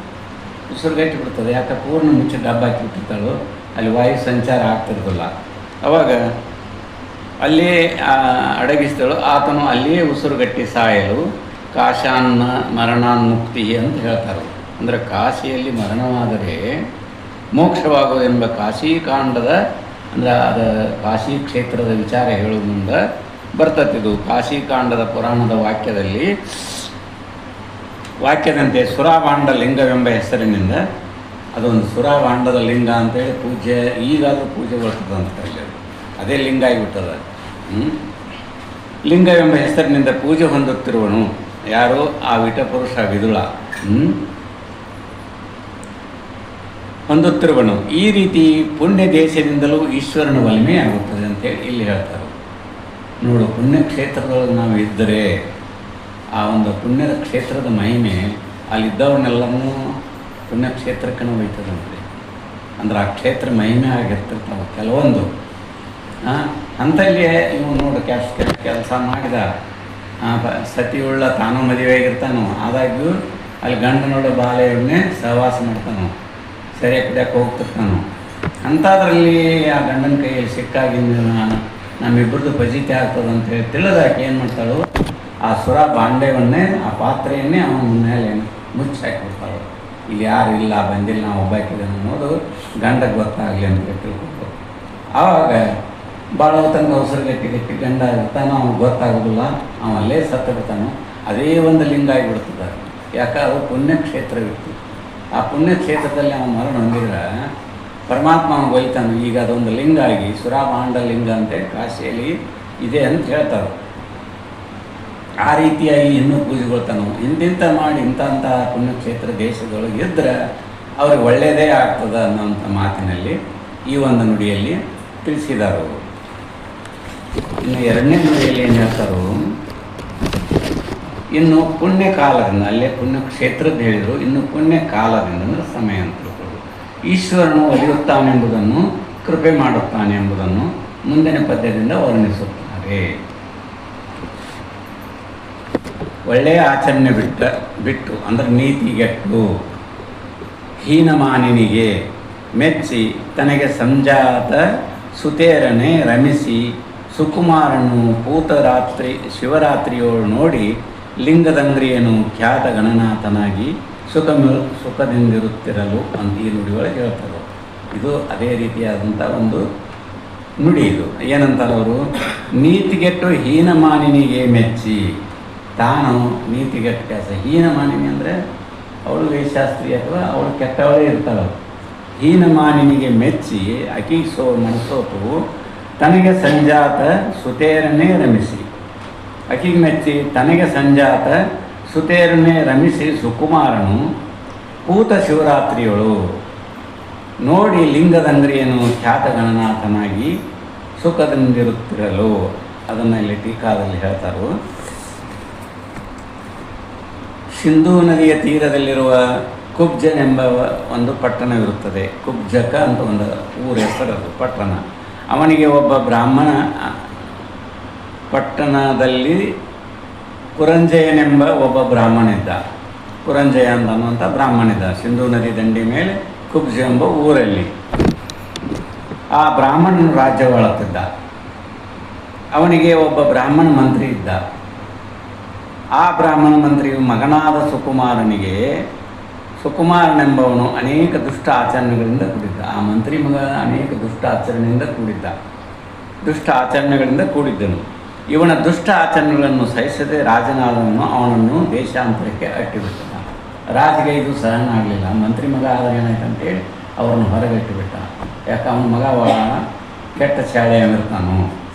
ಉಸಿರುಗಟ್ಟಿ ಬಿಡ್ತದೆ. ಯಾಕೆ ಪೂರ್ಣ ಮುಚ್ಚಿ ಡಬ್ಬ ಹಾಕಿಬಿಟ್ಟಿರ್ತಾಳು, ಅಲ್ಲಿ ವಾಯು ಸಂಚಾರ ಆಗ್ತಿರ್ತಿಲ್ಲ. ಅವಾಗ ಅಲ್ಲೇ ಅಡಗಿಸಿದಳು. ಆತನು ಅಲ್ಲಿಯೇ ಉಸಿರುಗಟ್ಟಿ ಸಾಯಲು ಕಾಶಾನ್ನ ಮರಣಾನ್ಮುಕ್ತಿ ಅಂತ ಹೇಳ್ತಾರೆ. ಅಂದರೆ ಕಾಶಿಯಲ್ಲಿ ಮರಣವಾದರೆ ಮೋಕ್ಷವಾಗುವುದೆಂಬ ಕಾಶಿಕಾಂಡದ ಅಂದರೆ ಅದು ಕಾಶಿ ಕ್ಷೇತ್ರದ ವಿಚಾರ ಹೇಳುವ ಮುಂದೆ ಬರ್ತತಿದು. ಕಾಶಿಕಾಂಡದ ಪುರಾಣದ ವಾಕ್ಯದಂತೆ ಸುರಾಭಾಂಡ ಲಿಂಗವೆಂಬ ಹೆಸರಿನಿಂದ ಅದೊಂದು ಸುರಾಭಾಂಡದ ಲಿಂಗ ಅಂತೇಳಿ ಪೂಜೆ, ಈಗಾದರೂ ಪೂಜೆ ಬರ್ತದೆ ಅಂತ ಹೇಳಿ ಅದೇ ಲಿಂಗ ಆಗಿಬಿಟ್ಟದ. ಲಿಂಗವೆಂಬ ಹೆಸರಿನಿಂದ ಪೂಜೆ ಹೊಂದುತ್ತಿರುವನು ಯಾರು, ಆ ವಿಟಪುರುಷ ವಿದುಳ ಹೊಂದುತ್ತಿರುವನು. ಈ ರೀತಿ ಪುಣ್ಯ ದೇಶದಿಂದಲೂ ಈಶ್ವರನ ಒಲಿಮೆ ಆಗುತ್ತದೆ ಅಂತೇಳಿ ಇಲ್ಲಿ ಹೇಳ್ತಾರೆ. ನೋಡು, ಪುಣ್ಯಕ್ಷೇತ್ರದೊಳಗೆ ನಾವು ಇದ್ದರೆ ಆ ಒಂದು ಪುಣ್ಯದ ಕ್ಷೇತ್ರದ ಮಹಿಮೆ ಅಲ್ಲಿದ್ದವ್ರನ್ನೆಲ್ಲನೂ ಪುಣ್ಯಕ್ಷೇತ್ರಕ್ಕೂ ಒಯ್ತದಂತೆ. ಅಂದ್ರೆ ಆ ಕ್ಷೇತ್ರ ಮಹಿಮೆ ಆಗಿರ್ತಿರ್ತಾವೆ ಕೆಲವೊಂದು. ಅಂಥಲ್ಲಿಯೇ ಇವು ನೋಡು ಕೆಲಸ ಮಾಡಿದ ಸತಿಯುಳ್ಳ ತಾನು ಮದುವೆ ಆಗಿರ್ತಾನೋ, ಆದಾಗ್ಯೂ ಅಲ್ಲಿ ಗಂಡನೋಡು ಬಾಲೆಯನ್ನೇ ಸಹವಾಸ ಮಾಡ್ತಾನೋ, ಸರಿಯಾಗಿ ಕುಡಿಯೋಕೆ ಹೋಗ್ತಿರ್ತಾನೋ. ಅಂಥದ್ರಲ್ಲಿ ಆ ಗಂಡನ ಕೈಯಲ್ಲಿ ಸಿಕ್ಕಾಗಿ ನಮ್ಮಿಬ್ಬರದ್ದು ಫಜೀತಿ ಆಗ್ತದೆ ಅಂತೇಳಿ ತಿಳಿದಾಕಿ ಏನು ಮಾಡ್ತಾಳು, ಆ ಸುರ ಬಾಂಡೆವನ್ನೇ ಆ ಪಾತ್ರೆಯನ್ನೇ ಅವನ ಮೇಲೆ ಮುಚ್ಚಿ ಹಾಕಿಬಿಡ್ತಾಳು. ಇಲ್ಲಿ ಯಾರು ಇಲ್ಲ, ಬಂದಿಲ್ಲ, ನಾವು ಒಬ್ಬಾಕಿದ್ದೇನೆ ಅನ್ನೋದು ಗಂಡಗೆ ಗೊತ್ತಾಗಲಿ ಅಂತ ತಿಳ್ಕೊಬೇಕು. ಆವಾಗ ಭಾಳ ಹೊತ್ತಂಗೆ ಅವಸರಗಟ್ಟಿ ಗಂಡ ಇರ್ತಾನೋ ಅವ್ನಿಗೆ ಗೊತ್ತಾಗೋದಿಲ್ಲ, ಅವಲ್ಲೇ ಸತ್ತಿರ್ತಾನೋ. ಅದೇ ಒಂದು ಲಿಂಗ ಆಗಿಬಿಡ್ತದೆ. ಯಾಕೆ ಅದು ಪುಣ್ಯಕ್ಷೇತ್ರವಿತ್ತು. ಆ ಪುಣ್ಯಕ್ಷೇತ್ರದಲ್ಲಿ ಅವನು ಮರಣ ಹೊಂದಿದ್ರೆ ಪರಮಾತ್ಮ ಅವನು ಒಯ್ತಾನೆ. ಈಗ ಅದೊಂದು ಲಿಂಗ ಆಗಿ ಸುರಾಭಾಂಡ ಲಿಂಗ ಅಂತೇಳಿ ಕಾಶಿಯಲ್ಲಿ ಇದೆ ಅಂತ ಹೇಳ್ತಾರೆ. ಆ ರೀತಿಯಾಗಿ ಇನ್ನೂ ಪೂಜೆಗೊಳ್ತಾನೋ ಇಂತಿಂಥ ಮಾಡಿ ಇಂಥ ಪುಣ್ಯಕ್ಷೇತ್ರ ದೇಶದೊಳಗೆ ಇದ್ದರೆ ಅವ್ರಿಗೆ ಒಳ್ಳೆಯದೇ ಆಗ್ತದೆ ಅನ್ನೋಂಥ ಮಾತಿನಲ್ಲಿ ಈ ಒಂದು ನುಡಿಯಲ್ಲಿ ತಿಳಿಸಿದರು. ಇನ್ನು ಎರಡನೇ ನುಡಿಯಲ್ಲಿ ಏನು ಹೇಳ್ತಾರೋ, ಇನ್ನು ಪುಣ್ಯ ಕಾಲದಿಂದ, ಅಲ್ಲೇ ಪುಣ್ಯಕ್ಷೇತ್ರದ್ದು ಹೇಳಿದರು, ಇನ್ನು ಪುಣ್ಯ ಕಾಲದಿಂದ ಅಂದರೆ ಸಮಯ ಅಂತ ತಿಳ್ಕೊಳ್ಳೋದು. ಈಶ್ವರನು ಒಲಿಯುತ್ತಾನೆಂಬುದನ್ನು, ಕೃಪೆ ಮಾಡುತ್ತಾನೆ ಎಂಬುದನ್ನು ಮುಂದಿನ ಪದ್ಯದಿಂದ ವರ್ಣಿಸುತ್ತಾರೆ. ಒಳ್ಳೆಯ ಆಚರಣೆ ಬಿಟ್ಟು ಅಂದರೆ ನೀತಿಗೆಟ್ಟು ಹೀನಮಾನಿನಿಗೆ ಮೆಚ್ಚಿ ತನಗೆ ಸಂಜಾತ ಸುತೇರನೆ ರಮಿಸಿ ಸುಕುಮಾರನು ಪೂತರಾತ್ರಿ ಶಿವರಾತ್ರಿಯೋಳು ನೋಡಿ ಲಿಂಗದಂಗ್ರಿಯನು ಖ್ಯಾತ ಗಣನಾಥನಾಗಿ ಸುಖದಿಂದಿರುತ್ತಿರಲು ಅಂತ ಈ ನುಡಿಯೊಳಗೆ ಹೇಳ್ತಾರೆ. ಇದು ಅದೇ ರೀತಿಯಾದಂಥ ಒಂದು ನುಡಿ. ಇದು ಏನಂತಾರೆ ಅವರು, ನೀತಿಗೆಟ್ಟು ಹೀನಮಾನಿನಿಗೆ ಮೆಚ್ಚಿ, ತಾನು ನೀತಿಗೆಟ್ಟ ಕೆಲಸ. ಹೀನಮಾನಿನಿ ಅಂದರೆ ಅವಳು ವೇಷಾಸ್ತ್ರಿ ಅಥವಾ ಅವಳು ಕೆಟ್ಟವಳೇ ಇರ್ತಾಳೆ. ಹೀನಮಾನಿನಿಗೆ ಮೆಚ್ಚಿ ಅಕೀಸೋ ಮನಸೋತು ತನಗೆ ಸಂಜಾತ ಸುತೇರನ್ನೇ ರಮಿಸಿ, ಅಕಿಗೆ ಮೆಚ್ಚಿ ತನಗೆ ಸಂಜಾತ ಸುತೇರನ್ನೇ ರಮಿಸಿ ಸುಕುಮಾರನು ಪೂತ ಶಿವರಾತ್ರಿಯಳು ನೋಡಿ ಲಿಂಗದಂಗ್ರಿಯನು ಖ್ಯಾತ ಗಣನಾಥನಾಗಿ ಸುಖದಿಂದಿರುತ್ತಿರಲು. ಅದನ್ನು ಇಲ್ಲಿ ಟೀಕಾದಲ್ಲಿ ಹೇಳ್ತಾರೋ. ಸಿಂಧೂ ನದಿಯ ತೀರದಲ್ಲಿರುವ ಕುಬ್ಜನೆಂಬ ಒಂದು ಪಟ್ಟಣವಿರುತ್ತದೆ. ಕುಬ್ಜಕ ಅಂತ ಒಂದು ಊರ ಹೆಸರದು, ಪಟ್ಟಣ. ಅವನಿಗೆ ಒಬ್ಬ ಬ್ರಾಹ್ಮಣ, ಪಟ್ಟಣದಲ್ಲಿ ಕುರಂಜಯನೆಂಬ ಒಬ್ಬ ಬ್ರಾಹ್ಮಣ ಇದ್ದ. ಕುರಂಜಯ ಅನ್ನುವಂಥ ಬ್ರಾಹ್ಮಣ ಇದ್ದ ಸಿಂಧೂ ನದಿ ದಂಡಿ ಮೇಲೆ ಕುಬ್ಜ ಎಂಬ ಊರಲ್ಲಿ. ಆ ಬ್ರಾಹ್ಮಣನು ರಾಜ್ಯವಾಳುತ್ತಿದ್ದ. ಅವನಿಗೆ ಒಬ್ಬ ಬ್ರಾಹ್ಮಣ ಮಂತ್ರಿ ಇದ್ದ. ಆ ಬ್ರಾಹ್ಮಣ ಮಂತ್ರಿಯು ಮಗನಾದ ಸುಕುಮಾರನೆಂಬವನು ಅನೇಕ ದುಷ್ಟ ಆಚರಣೆಗಳಿಂದ ಕೂಡಿದ್ದ. ಆ ಮಂತ್ರಿ ಮಗ ಅನೇಕ ದುಷ್ಟ ಆಚರಣೆಗಳಿಂದ ಕೂಡಿದ್ದನು. ಇವನ ದುಷ್ಟ ಆಚರಣೆಗಳನ್ನು ಸಹಿಸದೆ ರಾಜನಾದವನು ಅವನನ್ನು ದೇಶಾಂತರಕ್ಕೆ ಅಟ್ಟಿಬಿಟ್ಟನ. ರಾಜಗೆ ಇದು ಸಹನ ಆಗಲಿಲ್ಲ. ಮಂತ್ರಿ ಮಗ ಆದರೆ ಏನಾಯ್ತಂತೇಳಿ ಅವರನ್ನು ಹೊರಗಟ್ಟಿಬಿಟ್ಟ. ಯಾಕೆ ಅವನ ಮಗ ಕೆಟ್ಟ ಶಾಲೆಯಾಗಿರ್ತಾನೋ.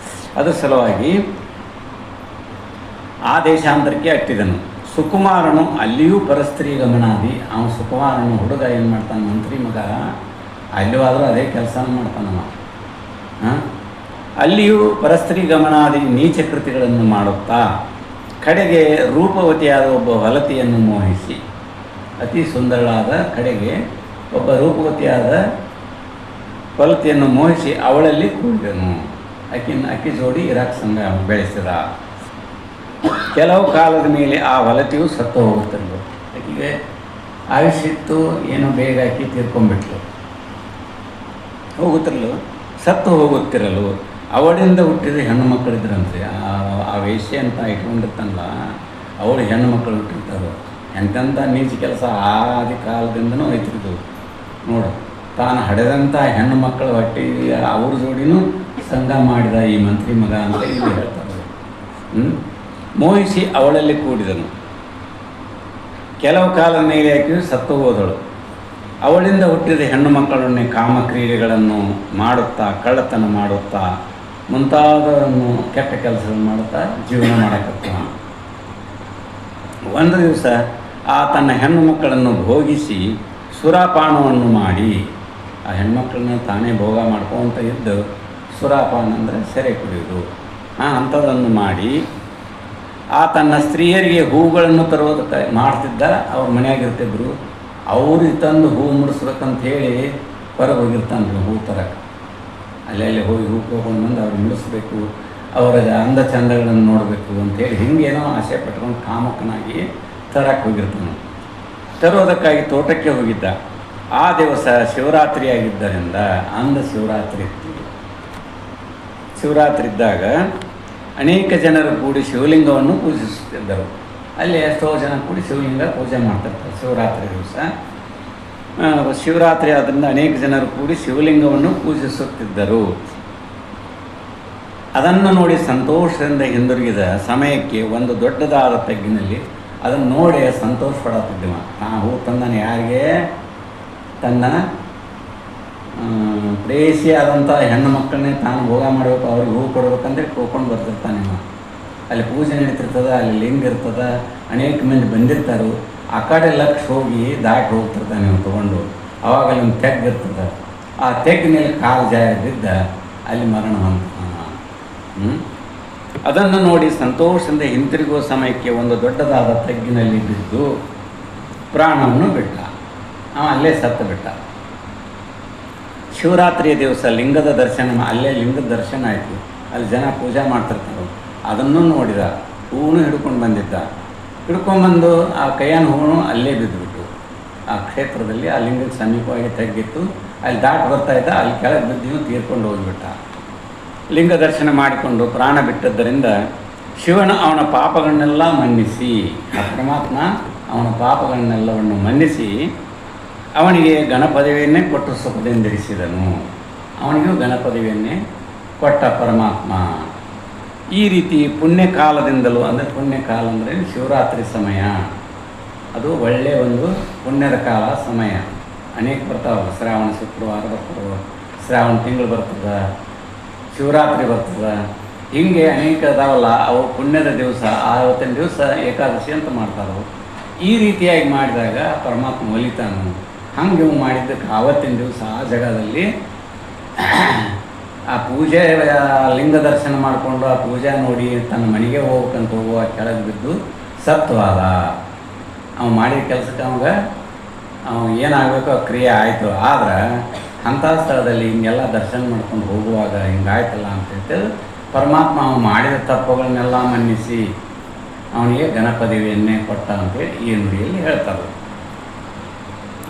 ಅದರ ಸಲುವಾಗಿ ಆ ದೇಶಾಂತರಕ್ಕೆ ಅಟ್ಟಿದನು. ಸುಕುಮಾರನು ಅಲ್ಲಿಯೂ ಪರಸ್ತ್ರೀ ಗಮನಾದಿ. ಅವನು ಸುಕುಮಾರನು ಹುಡುಗ ಏನು ಮಾಡ್ತಾನೆ, ಮಂತ್ರಿ ಮಗ ಅಲ್ಲಿವಾದರೂ ಅದೇ ಕೆಲಸ ಮಾಡ್ತಾನವ. ಅಲ್ಲಿಯೂ ಪರಸ್ತ್ರೀ ಗಮನಾದಿ ನೀಚ ಕೃತಿಗಳನ್ನು ಮಾಡುತ್ತಾ ಕಡೆಗೆ ರೂಪವತಿಯಾದ ಒಬ್ಬ ಹೊಲತಿಯನ್ನು ಮೋಹಿಸಿ, ಅತಿ ಸುಂದರಳಾದ ಕಡೆಗೆ ಒಬ್ಬ ರೂಪವತಿಯಾದ ಹೊಲತಿಯನ್ನು ಮೋಹಿಸಿ ಅವಳಲ್ಲಿ ಕೂಡಿದನು. ಅಕ್ಕಿ ಜೋಡಿ ಇರಾಕ್ ಸಂಘ ಬೆಳೆಸಿದ. ಕೆಲವು ಕಾಲದ ಮೇಲೆ ಆ ಹೊಲತಿಯು ಸತ್ತು ಹೋಗುತ್ತಿರಲು. ಆಕೆಗೆ ಆಯುಷ್ಯಿತ್ತು, ಏನೋ ಬೇಗ ಆಕಿ ತೀರ್ಕೊಂಡ್ಬಿಟ್ಲು. ಸತ್ತು ಹೋಗುತ್ತಿರಲು ಅವಳಿಂದ ಹುಟ್ಟಿದ ಹೆಣ್ಣು ಮಕ್ಕಳಿದ್ರಂತೆ. ಆ ವೇಶ್ಯೆ ಅಂತ ಇಟ್ಕೊಂಡಿರ್ತಾನಲ್ಲ, ಅವಳು ಹೆಣ್ಣು ಮಕ್ಕಳು ಹುಟ್ಟಿರ್ತಾರೆ. ಎಂತೆಂಥ ನೀಚ ಕೆಲಸ ಆದಿ ಕಾಲದಿಂದನೂ ಐತಿರ್ದು ನೋಡು. ತಾನು ಹಡೆದಂಥ ಹೆಣ್ಣು ಮಕ್ಕಳ ಹೊಟ್ಟಿ ಅವ್ರ ಜೋಡಿನೂ ಸಂಘ ಮಾಡಿದ ಈ ಮಂತ್ರಿ ಮಗ ಅಂತ ಇಲ್ಲಿ ಹೇಳ್ತಾರೆ. ಮೋಹಿಸಿ ಅವಳಲ್ಲಿ ಕೂಡಿದನು. ಕೆಲವು ಕಾಲ ಮೇಲೆ ಆಕೆಯು ಸತ್ತು ಹೋದಳು. ಅವಳಿಂದ ಹುಟ್ಟಿದ ಹೆಣ್ಣು ಮಕ್ಕಳನ್ನೇ ಕಾಮಕ್ರೀಡೆಗಳನ್ನು ಮಾಡುತ್ತಾ, ಕಳ್ಳತನ ಮಾಡುತ್ತಾ, ಮುಂತಾದವನ್ನು ಕೆಟ್ಟ ಕೆಲಸವನ್ನು ಮಾಡುತ್ತಾ ಜೀವನ ಮಾಡಕತ್ತ. ಒಂದು ದಿವಸ ಆ ತನ್ನ ಹೆಣ್ಣು ಮಕ್ಕಳನ್ನು ಭೋಗಿಸಿ ಸುರಾಪಾನವನ್ನು ಮಾಡಿ, ಆ ಹೆಣ್ಮಕ್ಳನ್ನ ತಾನೇ ಭೋಗ ಮಾಡ್ಕೊಂತ ಇದ್ದು, ಸುರಾಪಾನ ಅಂದರೆ ಸೆರೆ ಕುಡಿಯೋದು, ಅಂಥದ್ದನ್ನು ಮಾಡಿ ತನ್ನ ಸ್ತ್ರೀಯರಿಗೆ ಹೂಗಳನ್ನು ತರೋದಕ್ಕೆ ಮಾಡ್ತಿದ್ದ. ಅವ್ರ ಮನೆಯಾಗಿರ್ತಿದ್ರು. ಅವ್ರಿಗೆ ತಂದು ಹೂ ಮುಡಿಸ್ಬೇಕಂತ ಹೇಳಿ ಹೊರಗೆ ಹೋಗಿರ್ತಾನೆ ಹೂ ತರಕ್ಕೆ. ಅಲ್ಲೆಲ್ಲಿ ಹೋಗಿ ಹೂ ತೊಗೊಂಡು ಬಂದು ಅವ್ರು ಮುಡಿಸ್ಬೇಕು, ಅವರ ಅಂದ ಚಂದಗಳನ್ನು ನೋಡಬೇಕು ಅಂಥೇಳಿ ಹಿಂಗೇನೋ ಆಸೆ ಪಟ್ಕೊಂಡು ಕಾಮಕನಾಗಿ ತರಕ್ಕೆ ಹೋಗಿರ್ತಾನೆ. ತರೋದಕ್ಕಾಗಿ ತೋಟಕ್ಕೆ ಹೋಗಿದ್ದ. ಆ ದಿವಸ ಶಿವರಾತ್ರಿ ಆಗಿದ್ದರಿಂದ ಅಂದ ಶಿವರಾತ್ರಿ ಇತ್ತು. ಶಿವರಾತ್ರಿ ಇದ್ದಾಗ ಅನೇಕ ಜನರು ಕೂಡಿ ಶಿವಲಿಂಗವನ್ನು ಪೂಜಿಸುತ್ತಿದ್ದರು. ಅಲ್ಲಿ ಎಷ್ಟೋ ಜನ ಕೂಡಿ ಶಿವಲಿಂಗ ಪೂಜೆ ಮಾಡ್ತಿರ್ತಾರೆ ಶಿವರಾತ್ರಿ ದಿವಸ. ಶಿವರಾತ್ರಿ ಆದ್ದರಿಂದ ಅನೇಕ ಜನರು ಕೂಡಿ ಶಿವಲಿಂಗವನ್ನು ಪೂಜಿಸುತ್ತಿದ್ದರು. ಅದನ್ನು ನೋಡಿ ಸಂತೋಷದಿಂದ ಹಿಂದಿರುಗಿದ ಸಮಯಕ್ಕೆ ಒಂದು ದೊಡ್ಡದಾದ ತಗ್ಗಿನಲ್ಲಿ ಅದನ್ನು ನೋಡಿ ಸಂತೋಷ ಪಡತ್ತಿದ್ದವ. ಹೂ ತಂದನು ಯಾರಿಗೆ? ತನ್ನ ಪ್ರೇಯಸಿಯಾದಂಥ ಹೆಣ್ಣು ಮಕ್ಕಳನ್ನೇ ತಾನು ಭೋಗ ಮಾಡಬೇಕು, ಅವ್ರಿಗೆ ಹೂ ಕೊಡ್ಬೇಕಂದ್ರೆ ಕೋಕೊಂಡು ಬರ್ತಿರ್ತಾನೆ. ಅಲ್ಲಿ ಪೂಜೆ ನಡೀತಿರ್ತದೆ, ಅಲ್ಲಿ ಲಿಂಗ ಇರ್ತದೆ, ಅನೇಕ ಮಂದಿ ಬಂದಿರ್ತಾರೆ. ಆ ಕಡೆ ಲಕ್ಷ ಹೋಗಿ ದಾಟಿ ಹೋಗ್ತಿರ್ತಾನೆ ನೀವು ತೊಗೊಂಡು. ಆವಾಗ ಅಲ್ಲಿ ಒಂದು ತೆಗ್ಗಿರ್ತದೆ. ಆ ತೆಗ್ಗಿನಲ್ಲಿ ಕಾಲು ಜಾರಿ ಬಿದ್ದ ಅಲ್ಲಿ ಮರಣ ಹೊಂದ್ತಾನೆ. ಅದನ್ನು ನೋಡಿ ಸಂತೋಷದಿಂದ ಹಿಂತಿರುಗುವ ಸಮಯಕ್ಕೆ ಒಂದು ದೊಡ್ಡದಾದ ತಗ್ಗಿನಲ್ಲಿ ಬಿದ್ದು ಪ್ರಾಣವನ್ನು ಬಿಟ್ಟ. ಅಲ್ಲೇ ಸತ್ತು ಬಿಟ್ಟ. ಶಿವರಾತ್ರಿಯ ದಿವಸ ಲಿಂಗದ ದರ್ಶನ, ಅಲ್ಲೇ ಲಿಂಗದ ದರ್ಶನ ಆಯಿತು. ಅಲ್ಲಿ ಜನ ಪೂಜೆ ಮಾಡ್ತಿರ್ತಾರೆ. ಅದನ್ನು ನೋಡಿದ. ಹೂವು ಹಿಡ್ಕೊಂಡು ಬಂದಿದ್ದ. ಹಿಡ್ಕೊಂಡ್ಬಂದು ಆ ಕೈಯನ್ನು ಹೂವು ಅಲ್ಲೇ ಬಿದ್ದುಬಿಟ್ಟು ಆ ಕ್ಷೇತ್ರದಲ್ಲಿ ಆ ಲಿಂಗದ ಸಮೀಪವಾಗಿ ತಗ್ಗಿತ್ತು. ಅಲ್ಲಿ ದಾಟಿ ಬರ್ತಾ ಇದ್ದ. ಅಲ್ಲಿ ಕೆಳಗೆ ಬಿದ್ದು ತೀರ್ಕೊಂಡು ಹೋಗಿಬಿಟ್ಟ. ಲಿಂಗ ದರ್ಶನ ಮಾಡಿಕೊಂಡು ಪ್ರಾಣ ಬಿಟ್ಟದ್ದರಿಂದ ಶಿವನು ಅವನ ಪಾಪಗಳನ್ನೆಲ್ಲ ಮನ್ನಿಸಿ, ಆ ಪರಮಾತ್ಮ ಅವನ ಪಾಪಗಳನ್ನೆಲ್ಲವನ್ನು ಮನ್ನಿಸಿ ಅವನಿಗೆ ಗಣಪದವಿಯನ್ನೇ ಕೊಟ್ಟು ಸುಖದಿಂದಿರಿಸಿದನು. ಅವನಿಗೂ ಗಣಪದವಿಯನ್ನೇ ಕೊಟ್ಟ ಪರಮಾತ್ಮ. ಈ ರೀತಿ ಪುಣ್ಯಕಾಲದಿಂದಲೂ, ಅಂದರೆ ಪುಣ್ಯಕಾಲ ಅಂದರೆ ಶಿವರಾತ್ರಿ ಸಮಯ, ಅದು ಒಳ್ಳೆಯ ಒಂದು ಪುಣ್ಯದ ಕಾಲ ಸಮಯ. ಅನೇಕ ಬರ್ತಾವೆ. ಶ್ರಾವಣ ಶುಕ್ರವಾರ ಬರ್ತದೆ, ಶ್ರಾವಣ ತಿಂಗಳು ಬರ್ತದೆ, ಶಿವರಾತ್ರಿ ಬರ್ತದೆ, ಹೀಗೆ ಅನೇಕ ಅದಾವಲ್ಲ. ಅವು ಪುಣ್ಯದ ದಿವಸ. ಆವತ್ತಿನ ದಿವಸ ಏಕಾದಶಿ ಅಂತ ಮಾಡ್ತಾರೆ. ಈ ರೀತಿಯಾಗಿ ಮಾಡಿದಾಗ ಪರಮಾತ್ಮ ಒಲಿತಾನು. ಹಂಗೆ ಇವು ಮಾಡಿದ್ದಕ್ಕೆ ಆವತ್ತಿನ ದಿವಸ ಆ ಜಾಗದಲ್ಲಿ ಆ ಪೂಜೆ ಲಿಂಗ ದರ್ಶನ ಮಾಡಿಕೊಂಡು ಆ ಪೂಜೆ ನೋಡಿ ತನ್ನ ಮನೆಗೆ ಹೋಗ್ಬೇಕಂತ ಹೋಗುವ ಕೆಳಗೆ ಬಿದ್ದು ಸತ್ವಾದ. ಅವ್ನು ಮಾಡಿದ ಕೆಲಸಕ್ಕೆ ಅವ್ನು ಏನಾಗಬೇಕು ಆ ಕ್ರಿಯೆ ಆಯಿತು. ಆದ್ರೆ ಅಂಥ ಸ್ಥಳದಲ್ಲಿ ಹಿಂಗೆಲ್ಲ ದರ್ಶನ ಮಾಡ್ಕೊಂಡು ಹೋಗುವಾಗ ಹಿಂಗಾಯ್ತಲ್ಲ ಅಂತೇಳಿ ಪರಮಾತ್ಮ ಅವನು ಮಾಡಿದ ತಪ್ಪುಗಳನ್ನೆಲ್ಲ ಮನ್ನಿಸಿ ಅವನಿಗೆ ಗಣಪದವಿಯನ್ನೇ ಕೊಟ್ಟ ಅಂತೇಳಿ ಈ ನುಡಿಯಲ್ಲಿ ಹೇಳ್ತಾರೆ.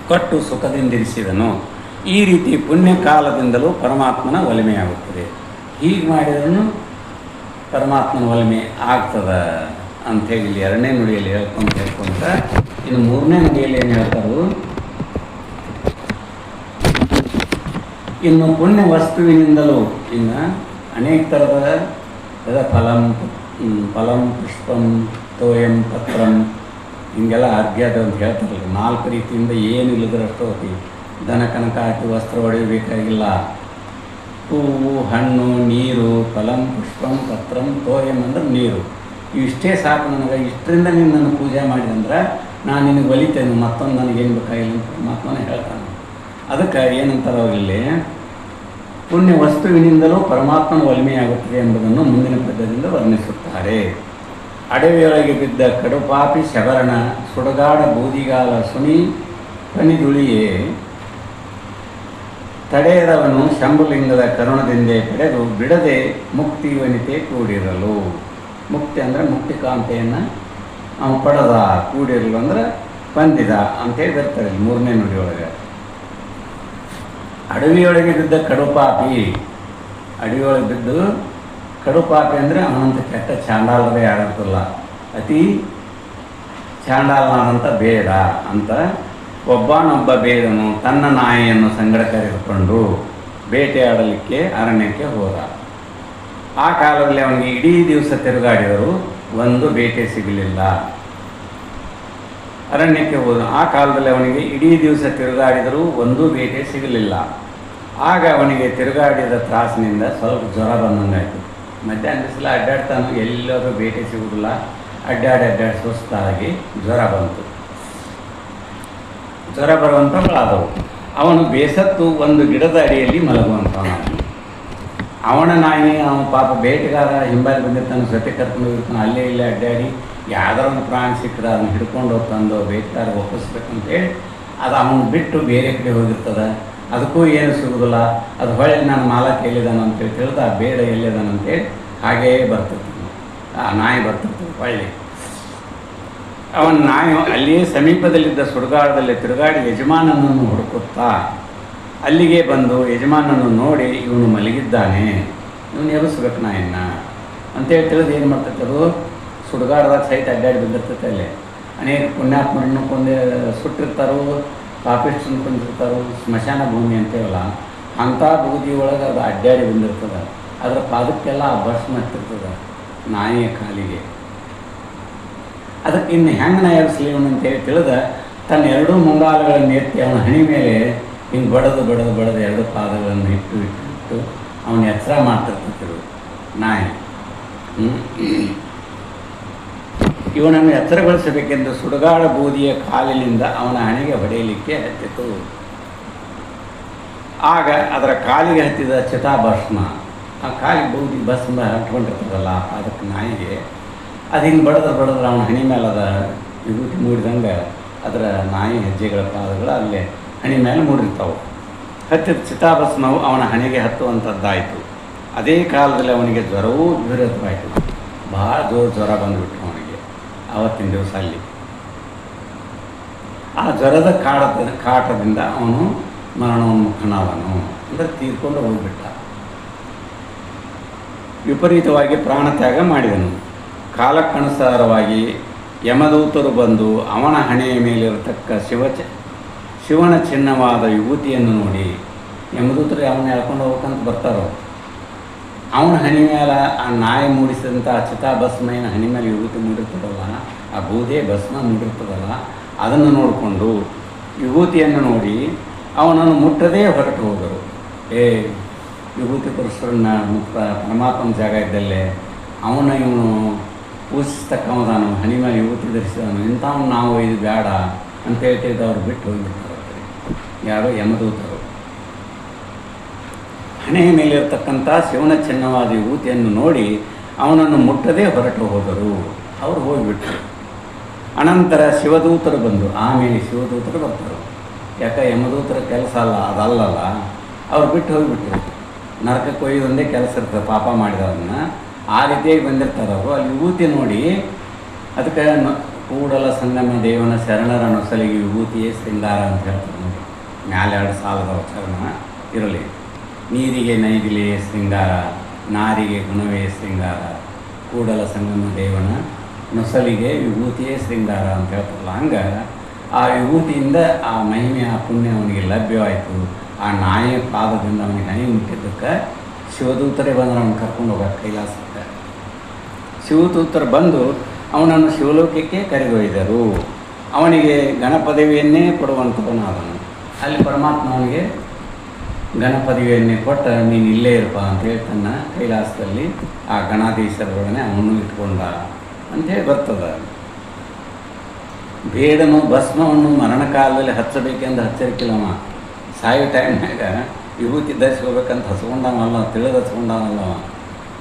ಕೊಟ್ಟು ಸುಖದಿಂದಿರಿಸಿದನು. ಈ ರೀತಿ ಪುಣ್ಯಕಾಲದಿಂದಲೂ ಪರಮಾತ್ಮನ ಒಲಿಮೆಯಾಗುತ್ತದೆ. ಹೀಗೆ ಮಾಡಿದ್ರೂ ಪರಮಾತ್ಮನ ಒಲಿಮೆ ಆಗ್ತದೆ ಅಂಥೇಳಿ ಇಲ್ಲಿ ಎರಡನೇ ನುಡಿಯಲ್ಲಿ ಹೇಳ್ಕೊಂತ ಇನ್ನು ಮೂರನೇ ನುಡಿಯಲ್ಲಿ ಏನು ಹೇಳ್ತಾರೋ, ಇನ್ನು ಪುಣ್ಯ ವಸ್ತುವಿನಿಂದಲೂ ಇನ್ನು ಅನೇಕ ಥರದ ಫಲಂ ಪುಷ್ಪಂ ತೋಯಂ ಪತ್ರಂ ಹಿಂಗೆಲ್ಲ ಅರ್ಘ್ಯದ ಅಂತ ಹೇಳ್ತಾರಲ್ಲ. 4 ರೀತಿಯಿಂದ ಏನು ಇಲ್ಲದ್ರಷ್ಟು ಹೋಗಿ ದನ ಕನಕ ಹಾಕಿ ವಸ್ತ್ರ ಹೊಡೆಯಬೇಕಾಗಿಲ್ಲ. ಹೂವು, ಹಣ್ಣು, ನೀರು, ಫಲಂ ಪುಷ್ಪಂ ಪತ್ರಂ ತೋಯಂ ಅಂದ್ರೆ ನೀರು. ಇಷ್ಟೇ ಸಾಕು ನನಗೆ. ಇಷ್ಟರಿಂದ ನೀನು ನನ್ನ ಪೂಜೆ ಮಾಡಿದಂದ್ರೆ ನಾನು ನಿನಗೆ ಒಲಿತೇನೆ, ಮತ್ತೊಂದು ನನಗೇನು ಬೇಕಾಗಿಲ್ಲ ಅಂತ ಪರಮಾತ್ಮನೇ ಹೇಳ್ತಾನೆ. ಅದಕ್ಕೆ ಏನಂತಾರೆ ಅವರಲ್ಲಿ, ಪುಣ್ಯ ವಸ್ತುವಿನಿಂದಲೂ ಪರಮಾತ್ಮನ ಒಲಿಮೆಯಾಗುತ್ತದೆ ಎಂಬುದನ್ನು ಮುಂದಿನ ಪದ್ಯದಿಂದ ವರ್ಣಿಸುತ್ತಾರೆ. ಅಡವಿಯೊಳಗೆ ಬಿದ್ದ ಕಡುಪಾಪಿ ಶಬರಣ ಸುಡಗಾಡ ಬೂದಿಗಾಲ ಸುನಿ ಕಣಿದುಳಿಯೇ ತಡೆಯದವನು ಶಂಭುಲಿಂಗದ ಕರುಣದಿಂದೇ ಪಡೆದು ಬಿಡದೆ ಮುಕ್ತಿ ವನಿತೆ ಕೂಡಿರಲು. ಮುಕ್ತಿ ಅಂದರೆ ಮುಕ್ತಿಕಾಂತೆಯನ್ನು ಅವನು ಪಡೆದ, ಕೂಡಿರಲು ಅಂದರೆ ಬಂದಿದ ಅಂತೇಳಿ ಬರ್ತಾರೆ ಇಲ್ಲಿ ಮೂರನೇ ನುಡಿಯೊಳಗೆ. ಅಡವಿಯೊಳಗೆ ಬಿದ್ದ ಕಡುಪಾಪಿ, ಅಡವಿಯೊಳಗೆ ಬಿದ್ದು ಕಡುಪಾಪಿ ಅಂದರೆ ಅವನಂತ ಕೆಟ್ಟ ಚಾಂಡಾಲರೇ ಯಾರಂತಲ್ಲ, ಅತಿ ಚಾಂಡಾಲನಾದಂಥ ಬೇಡ ಅಂತ ಒಬ್ಬನೊಬ್ಬ ಬೇಡನು ತನ್ನ ನಾಯಿಯನ್ನು ಸಂಗಡ ಕರೆದುಕೊಂಡು ಬೇಟೆಯಾಡಲಿಕ್ಕೆ ಅರಣ್ಯಕ್ಕೆ ಹೋದ. ಆ ಕಾಲದಲ್ಲಿ ಅವನಿಗೆ ಇಡೀ ದಿವಸ ತಿರುಗಾಡಿದರೂ ಒಂದು ಬೇಟೆ ಸಿಗಲಿಲ್ಲ. ಅರಣ್ಯಕ್ಕೆ ಹೋದ. ಆ ಕಾಲದಲ್ಲಿ ಅವನಿಗೆ ಇಡೀ ದಿವಸ ತಿರುಗಾಡಿದರೂ ಒಂದು ಬೇಟೆ ಸಿಗಲಿಲ್ಲ. ಆಗ ಅವನಿಗೆ ತಿರುಗಾಡಿದ ತ್ರಾಸಿನಿಂದ ಸ್ವಲ್ಪ ಜ್ವರ ಬಂದಂಗಾಯಿತು. ಮಧ್ಯಾಹ್ನ ಬಿಸಿಲು ಅಡ್ಡಾಡ್ತಾನು, ಎಲ್ಲರೂ ಬೇಟೆ ಸಿಗುವುದಿಲ್ಲ. ಅಡ್ಡಾಡಿ ಸುಸ್ತಾಗಿ ಜ್ವರ ಬಂತು. ಜ್ವರ ಬರುವಂಥವುಗಳಾದವು. ಅವನು ಬೇಸತ್ತು ಒಂದು ಗಿಡದ ಅಡಿಯಲ್ಲಿ ಮಲಗುವಂಥವನು. ಅವನ ನಾಯಿ ಅವನ ಪಾಪ ಬೇಟೆಗಾರ ಹಿಂಬಾಲಿ ಬಂದಿರ್ತಾನೆ, ಸೊತೆ ಕರ್ಕೊಂಡು ಹೋಗಿರ್ತಾನೆ, ಅಲ್ಲೇ ಇಲ್ಲೇ ಅಡ್ಡಾಡಿ ಯಾವ್ದಾರ ಒಂದು ಪ್ರಾಣಿ ಸಿಕ್ಕರೆ ಅದನ್ನ ಹಿಡ್ಕೊಂಡು ತಂದು ಬೇಟೆಗಾರ ಒಪ್ಪಿಸ್ಬೇಕಂತೇಳಿ ಅದು ಅವನು ಬಿಟ್ಟು ಬೇರೆ ಕಡೆ ಹೋಗಿರ್ತದೆ. ಅದಕ್ಕೂ ಏನು ಸಿಗೋದಿಲ್ಲ. ಅದು ಹೊಳ್ಳಿ ನಾನು ಮಾಲಕ್ ಎಲ್ಲಿದ್ದಾನ ಅಂತೇಳಿ ತಿಳಿದ ಬೇಡ ಎಲ್ಲಿದ್ದಾನ ಅಂತೇಳಿ ಹಾಗೇ ಬರ್ತಿರ್ತೀನಿ. ಆ ನಾಯಿ ಬರ್ತಿರ್ತೀವಿ ಹೊಳ್ಳಿ. ಅವನ ನಾಯಿ ಅಲ್ಲಿಯೇ ಸಮೀಪದಲ್ಲಿದ್ದ ಸುಡುಗಾಡದಲ್ಲಿ ತಿರುಗಾಡಿ ಯಜಮಾನನನ್ನು ಹುಡುಕುತ್ತಾ ಅಲ್ಲಿಗೆ ಬಂದು ಯಜಮಾನನನ್ನು ನೋಡಿ ಇವನು ಮಲಗಿದ್ದಾನೆ, ಇವನು ಎಬ್ಬಿಸ್ಬೇಕು ನಾಯಿನ ಅಂತೇಳಿ ತಿಳಿದು ಏನು ಮಾಡ್ತೈತೆ, ಅದು ಸುಡುಗಾಡದಾಗ ಸಹಿತ ಅಡ್ಡಾಡಿ ಬಂದಿರ್ತೈತೆ. ಅಲ್ಲಿ ಅನೇಕ ಪುಣ್ಯಾತ್ಮರನ್ನು ಕೊಂದು ಸುಟ್ಟಿರ್ತಾರೋ, ಪಾಪಿಷ್ಟನ್ನು ಕೊಂದಿರ್ತಾರೋ, ಸ್ಮಶಾನ ಭೂಮಿ ಅಂತೇವಲ್ಲ ಅಂಥ ಬೂದಿ ಒಳಗೆ ಅದು ಅಡ್ಡಾಡಿ ಬಂದಿರ್ತದೆ. ಅದರ ಪಾದಕ್ಕೆಲ್ಲ ಆ ಭಸ್ಮ ಹತ್ತಿರ್ತದೆ ನಾಯಿಯ ಕಾಲಿಗೆ. ಅದಕ್ಕೆ ಇನ್ನು ಹೆಂಗೆ ನಾ ಎಬ್ಬಿಸ್ಲಿ ಇವನು ಅಂತೇಳಿ ತಿಳಿದ ತನ್ನ ಎರಡೂ ಮುಂಗಾಲುಗಳನ್ನು ಎತ್ತಿ ಅವನ ಹಣಿ ಮೇಲೆ ಹಿಂಗೆ ಬಡದು ಎರಡು ಪಾದಗಳನ್ನು ಇಟ್ಟು ಅವನ ಎಚ್ಚರ ಮಾಡ್ತಿರ್ತಿದ್ರು ನಾಯಿ. ಇವನನ್ನು ಎಚ್ಚರಗೊಳಿಸಬೇಕೆಂದು ಸುಡುಗಾಡ ಬೂದಿಯ ಕಾಲಿನಿಂದ ಅವನ ಹಣೆಗೆ ಹೊಡೆಯಲಿಕ್ಕೆ ಹತ್ತಿತು. ಆಗ ಅದರ ಕಾಲಿಗೆ ಹತ್ತಿದ ಚಿತಾಭಸ್ಮ, ಆ ಕಾಲಿಗೆ ಬೂದಿ ಭಸ್ಮ ಹಟ್ಕೊಂಡಿರ್ತದಲ್ಲ ಅದಕ್ಕೆ ನಾಯಿಗೆ, ಅದು ಹಿಂಗೆ ಬಡದ್ರೆ ಅವನ ಹಣಿ ಮೇಲೆ ಅದ ವಿಭೂತಿ ಮೂಡಿದಂಗೆ ಅದರ ನಾಯಿ ಹೆಜ್ಜೆಗಳ ಪಾದಗಳು ಅಲ್ಲೇ ಹಣಿ ಮೇಲೆ ಮೂಡಿರ್ತಾವೆ. ಹತ್ತಿದ ಚಿತಾಭಸ್ಮವು ಅವನ ಹಣೆಗೆ ಹತ್ತುವಂಥದ್ದಾಯಿತು. ಅದೇ ಕಾಲದಲ್ಲಿ ಅವನಿಗೆ ಜ್ವರವೂ ವಿಪರೀತವಾಯಿತು. ಭಾಳ ಜ್ವರ ಬಂದುಬಿಟ್ಟು ಅವನಿಗೆ ಆವತ್ತಿನ ದಿವಸ ಅಲ್ಲಿ. ಆ ಜ್ವರದ ಕಾಟದಿಂದ ಅವನು ಮರಣೋನ್ಮುಖನಾದನು, ಅಂದರೆ ತೀರ್ಕೊಂಡು ಹೋಗಿಬಿಟ್ಟ. ವಿಪರೀತವಾಗಿ ಪ್ರಾಣತ್ಯಾಗ ಮಾಡಿದನು. ಕಾಲಕ್ಕನುಸಾರವಾಗಿ ಯಮದೂತರು ಬಂದು ಅವನ ಹಣೆಯ ಮೇಲಿರತಕ್ಕ ಶಿವನ ಚಿನ್ನವಾದ ವಿಭೂತಿಯನ್ನು ನೋಡಿ, ಯಮದೂತರು ಅವನ್ನ ಎಳ್ಕೊಂಡು ಹೋಗ್ಬೇಕಂತ ಬರ್ತಾರೋ, ಅವನ ಹಣಿ ಮೇಲೆ ಆ ನಾಯಿ ಮೂಡಿಸಿದಂಥ ಚಿತಾಭಸ್ಮೇನ ಹಣಿ ಮೇಲೆ ವಿಭೂತಿ ಮೂಡಿರ್ತದಲ್ಲ, ಆ ಬೂದೆ ಭಸ್ಮ ಮೂಡಿರ್ತದಲ್ಲ, ಅದನ್ನು ನೋಡಿಕೊಂಡು ವಿಭೂತಿಯನ್ನು ನೋಡಿ ಅವನನ್ನು ಮುಟ್ಟದೇ ಹೊರಟು ಹೋದರು. ವಿಭೂತಿ ಪುರುಷರನ್ನ ಪರಮಾತ್ಮನ ಜಾಗ ಇದ್ದಲ್ಲೇ ಇವನು ಪೂಜಿಸ್ತಕ್ಕವದಾನು, ಹಣಿ ಮೇಲೆ ವಿಭೂತಿ ಧರಿಸಿದವನು, ಇಂಥವನು ನಾವು ಇದು ಬೇಡ ಅಂತ ಹೇಳ್ತಿದ್ದು ಅವ್ರು ಬಿಟ್ಟು ಹೋಗಿಬಿಡ್ತಾರೆ. ಯಾರೋ ಯಮದೂತರು ಹಣೆಯ ಮೇಲಿರ್ತಕ್ಕಂಥ ಶಿವನ ಚಿನ್ನವಾದ ವಿಭೂತಿಯನ್ನು ನೋಡಿ ಅವನನ್ನು ಮುಟ್ಟದೇ ಹೊರಟು ಹೋದರು. ಅವರು ಹೋಗಿಬಿಟ್ರು. ಅನಂತರ ಶಿವದೂತರು ಬಂದು, ಆಮೇಲೆ ಶಿವದೂತರು ಬರ್ತಾರೆ. ಯಾಕೆ ಯಮದೂತರ ಕೆಲಸ ಅದಲ್ಲಲ್ಲ, ಅವ್ರು ಬಿಟ್ಟು ಹೋಗಿಬಿಟ್ರು. ನರಕಕ್ಕೆ ಒಯ್ಯೊಂದೇ ಕೆಲಸ ಇರ್ತದೆ ಪಾಪ ಮಾಡಿದವ್ರನ್ನ. ಆ ರೀತಿಯಾಗಿ ಬಂದಿರ್ತಾರೆ ಅವರು. ಅಲ್ಲಿ ವಿಭೂತಿ ನೋಡಿ ಅದಕ್ಕೆ ಕೂಡಲ ಸಂಗಮ ದೇವನ ಶರಣರ ನೊಸಲಿಗೆ ವಿಭೂತಿಯೇ ಶೃಂಗಾರ ಅಂತ ಹೇಳ್ತಾರೆ ನೋಡಿ. ಮ್ಯಾಲೆ 2 ಸಾಲದ ಚರಣ ಇರಲಿ. ನೀರಿಗೆ ನೈದಿಲೆ ಶೃಂಗಾರ, ನಾರಿಗೆ ಗುಣವೇ ಶೃಂಗಾರ, ಕೂಡಲ ಸಂಗಮ ದೇವನ ನೊಸಲಿಗೆ ವಿಭೂತಿಯೇ ಶೃಂಗಾರ ಅಂತ ಹೇಳ್ತಾರಲ್ಲ. ಹಂಗೆ ಆ ವಿಭೂತಿಯಿಂದ ಆ ಮಹಿಮೆ, ಆ ಪುಣ್ಯ ಅವನಿಗೆ ಲಭ್ಯವಾಯಿತು. ಆ ನಾಯಿಯ ಪಾದದಿಂದ ಅವನಿಗೆ ಹನಿ ಮುಟ್ಟಿದ್ದಕ್ಕೆ ಶಿವದೂತರೇ ಬಂದು ಅವನು ಕರ್ಕೊಂಡು ಹೋಗ ಕೈಲಾಸಕ್ಕೆ. ಶಿವದೂತರು ಬಂದು ಅವನನ್ನು ಶಿವಲೋಕಕ್ಕೆ ಕರೆದೊಯ್ದರು. ಅವನಿಗೆ ಗಣಪದವಿಯನ್ನೇ ಕೊಡುವಂಥವನಾದನು. ಅಲ್ಲಿ ಪರಮಾತ್ಮ ಅವನಿಗೆ ಗಣಪದವಿಯನ್ನೇ ಕೊಟ್ಟ, ನೀನು ಇಲ್ಲೇ ಇರಪ್ಪ ಅಂತೇಳಿ ತನ್ನ ಕೈಲಾಸದಲ್ಲಿ ಆ ಗಣಾಧೀಶರೊಡನೆ ಅವನು ಇಟ್ಕೊಂಡ ಅಂಥೇಳಿ ಬರ್ತದೆ. ಬೇಡನು ಭಸ್ಮವನ್ನು ಮರಣ ಕಾಲದಲ್ಲಿ ಹಚ್ಚಬೇಕೆಂದು ಹಚ್ಚರಿಕಿಲ್ಲವ. ಸಾಯೋ ಟೈಮ್ನಾಗ ವಿಭೂತಿ ಧರಿಸ್ಕೋಬೇಕಂತ ಹಚ್ಕೊಂಡವಲ್ಲ, ತಿಳಿದು ಹಚ್ಕೊಂಡವಲ್ಲವ.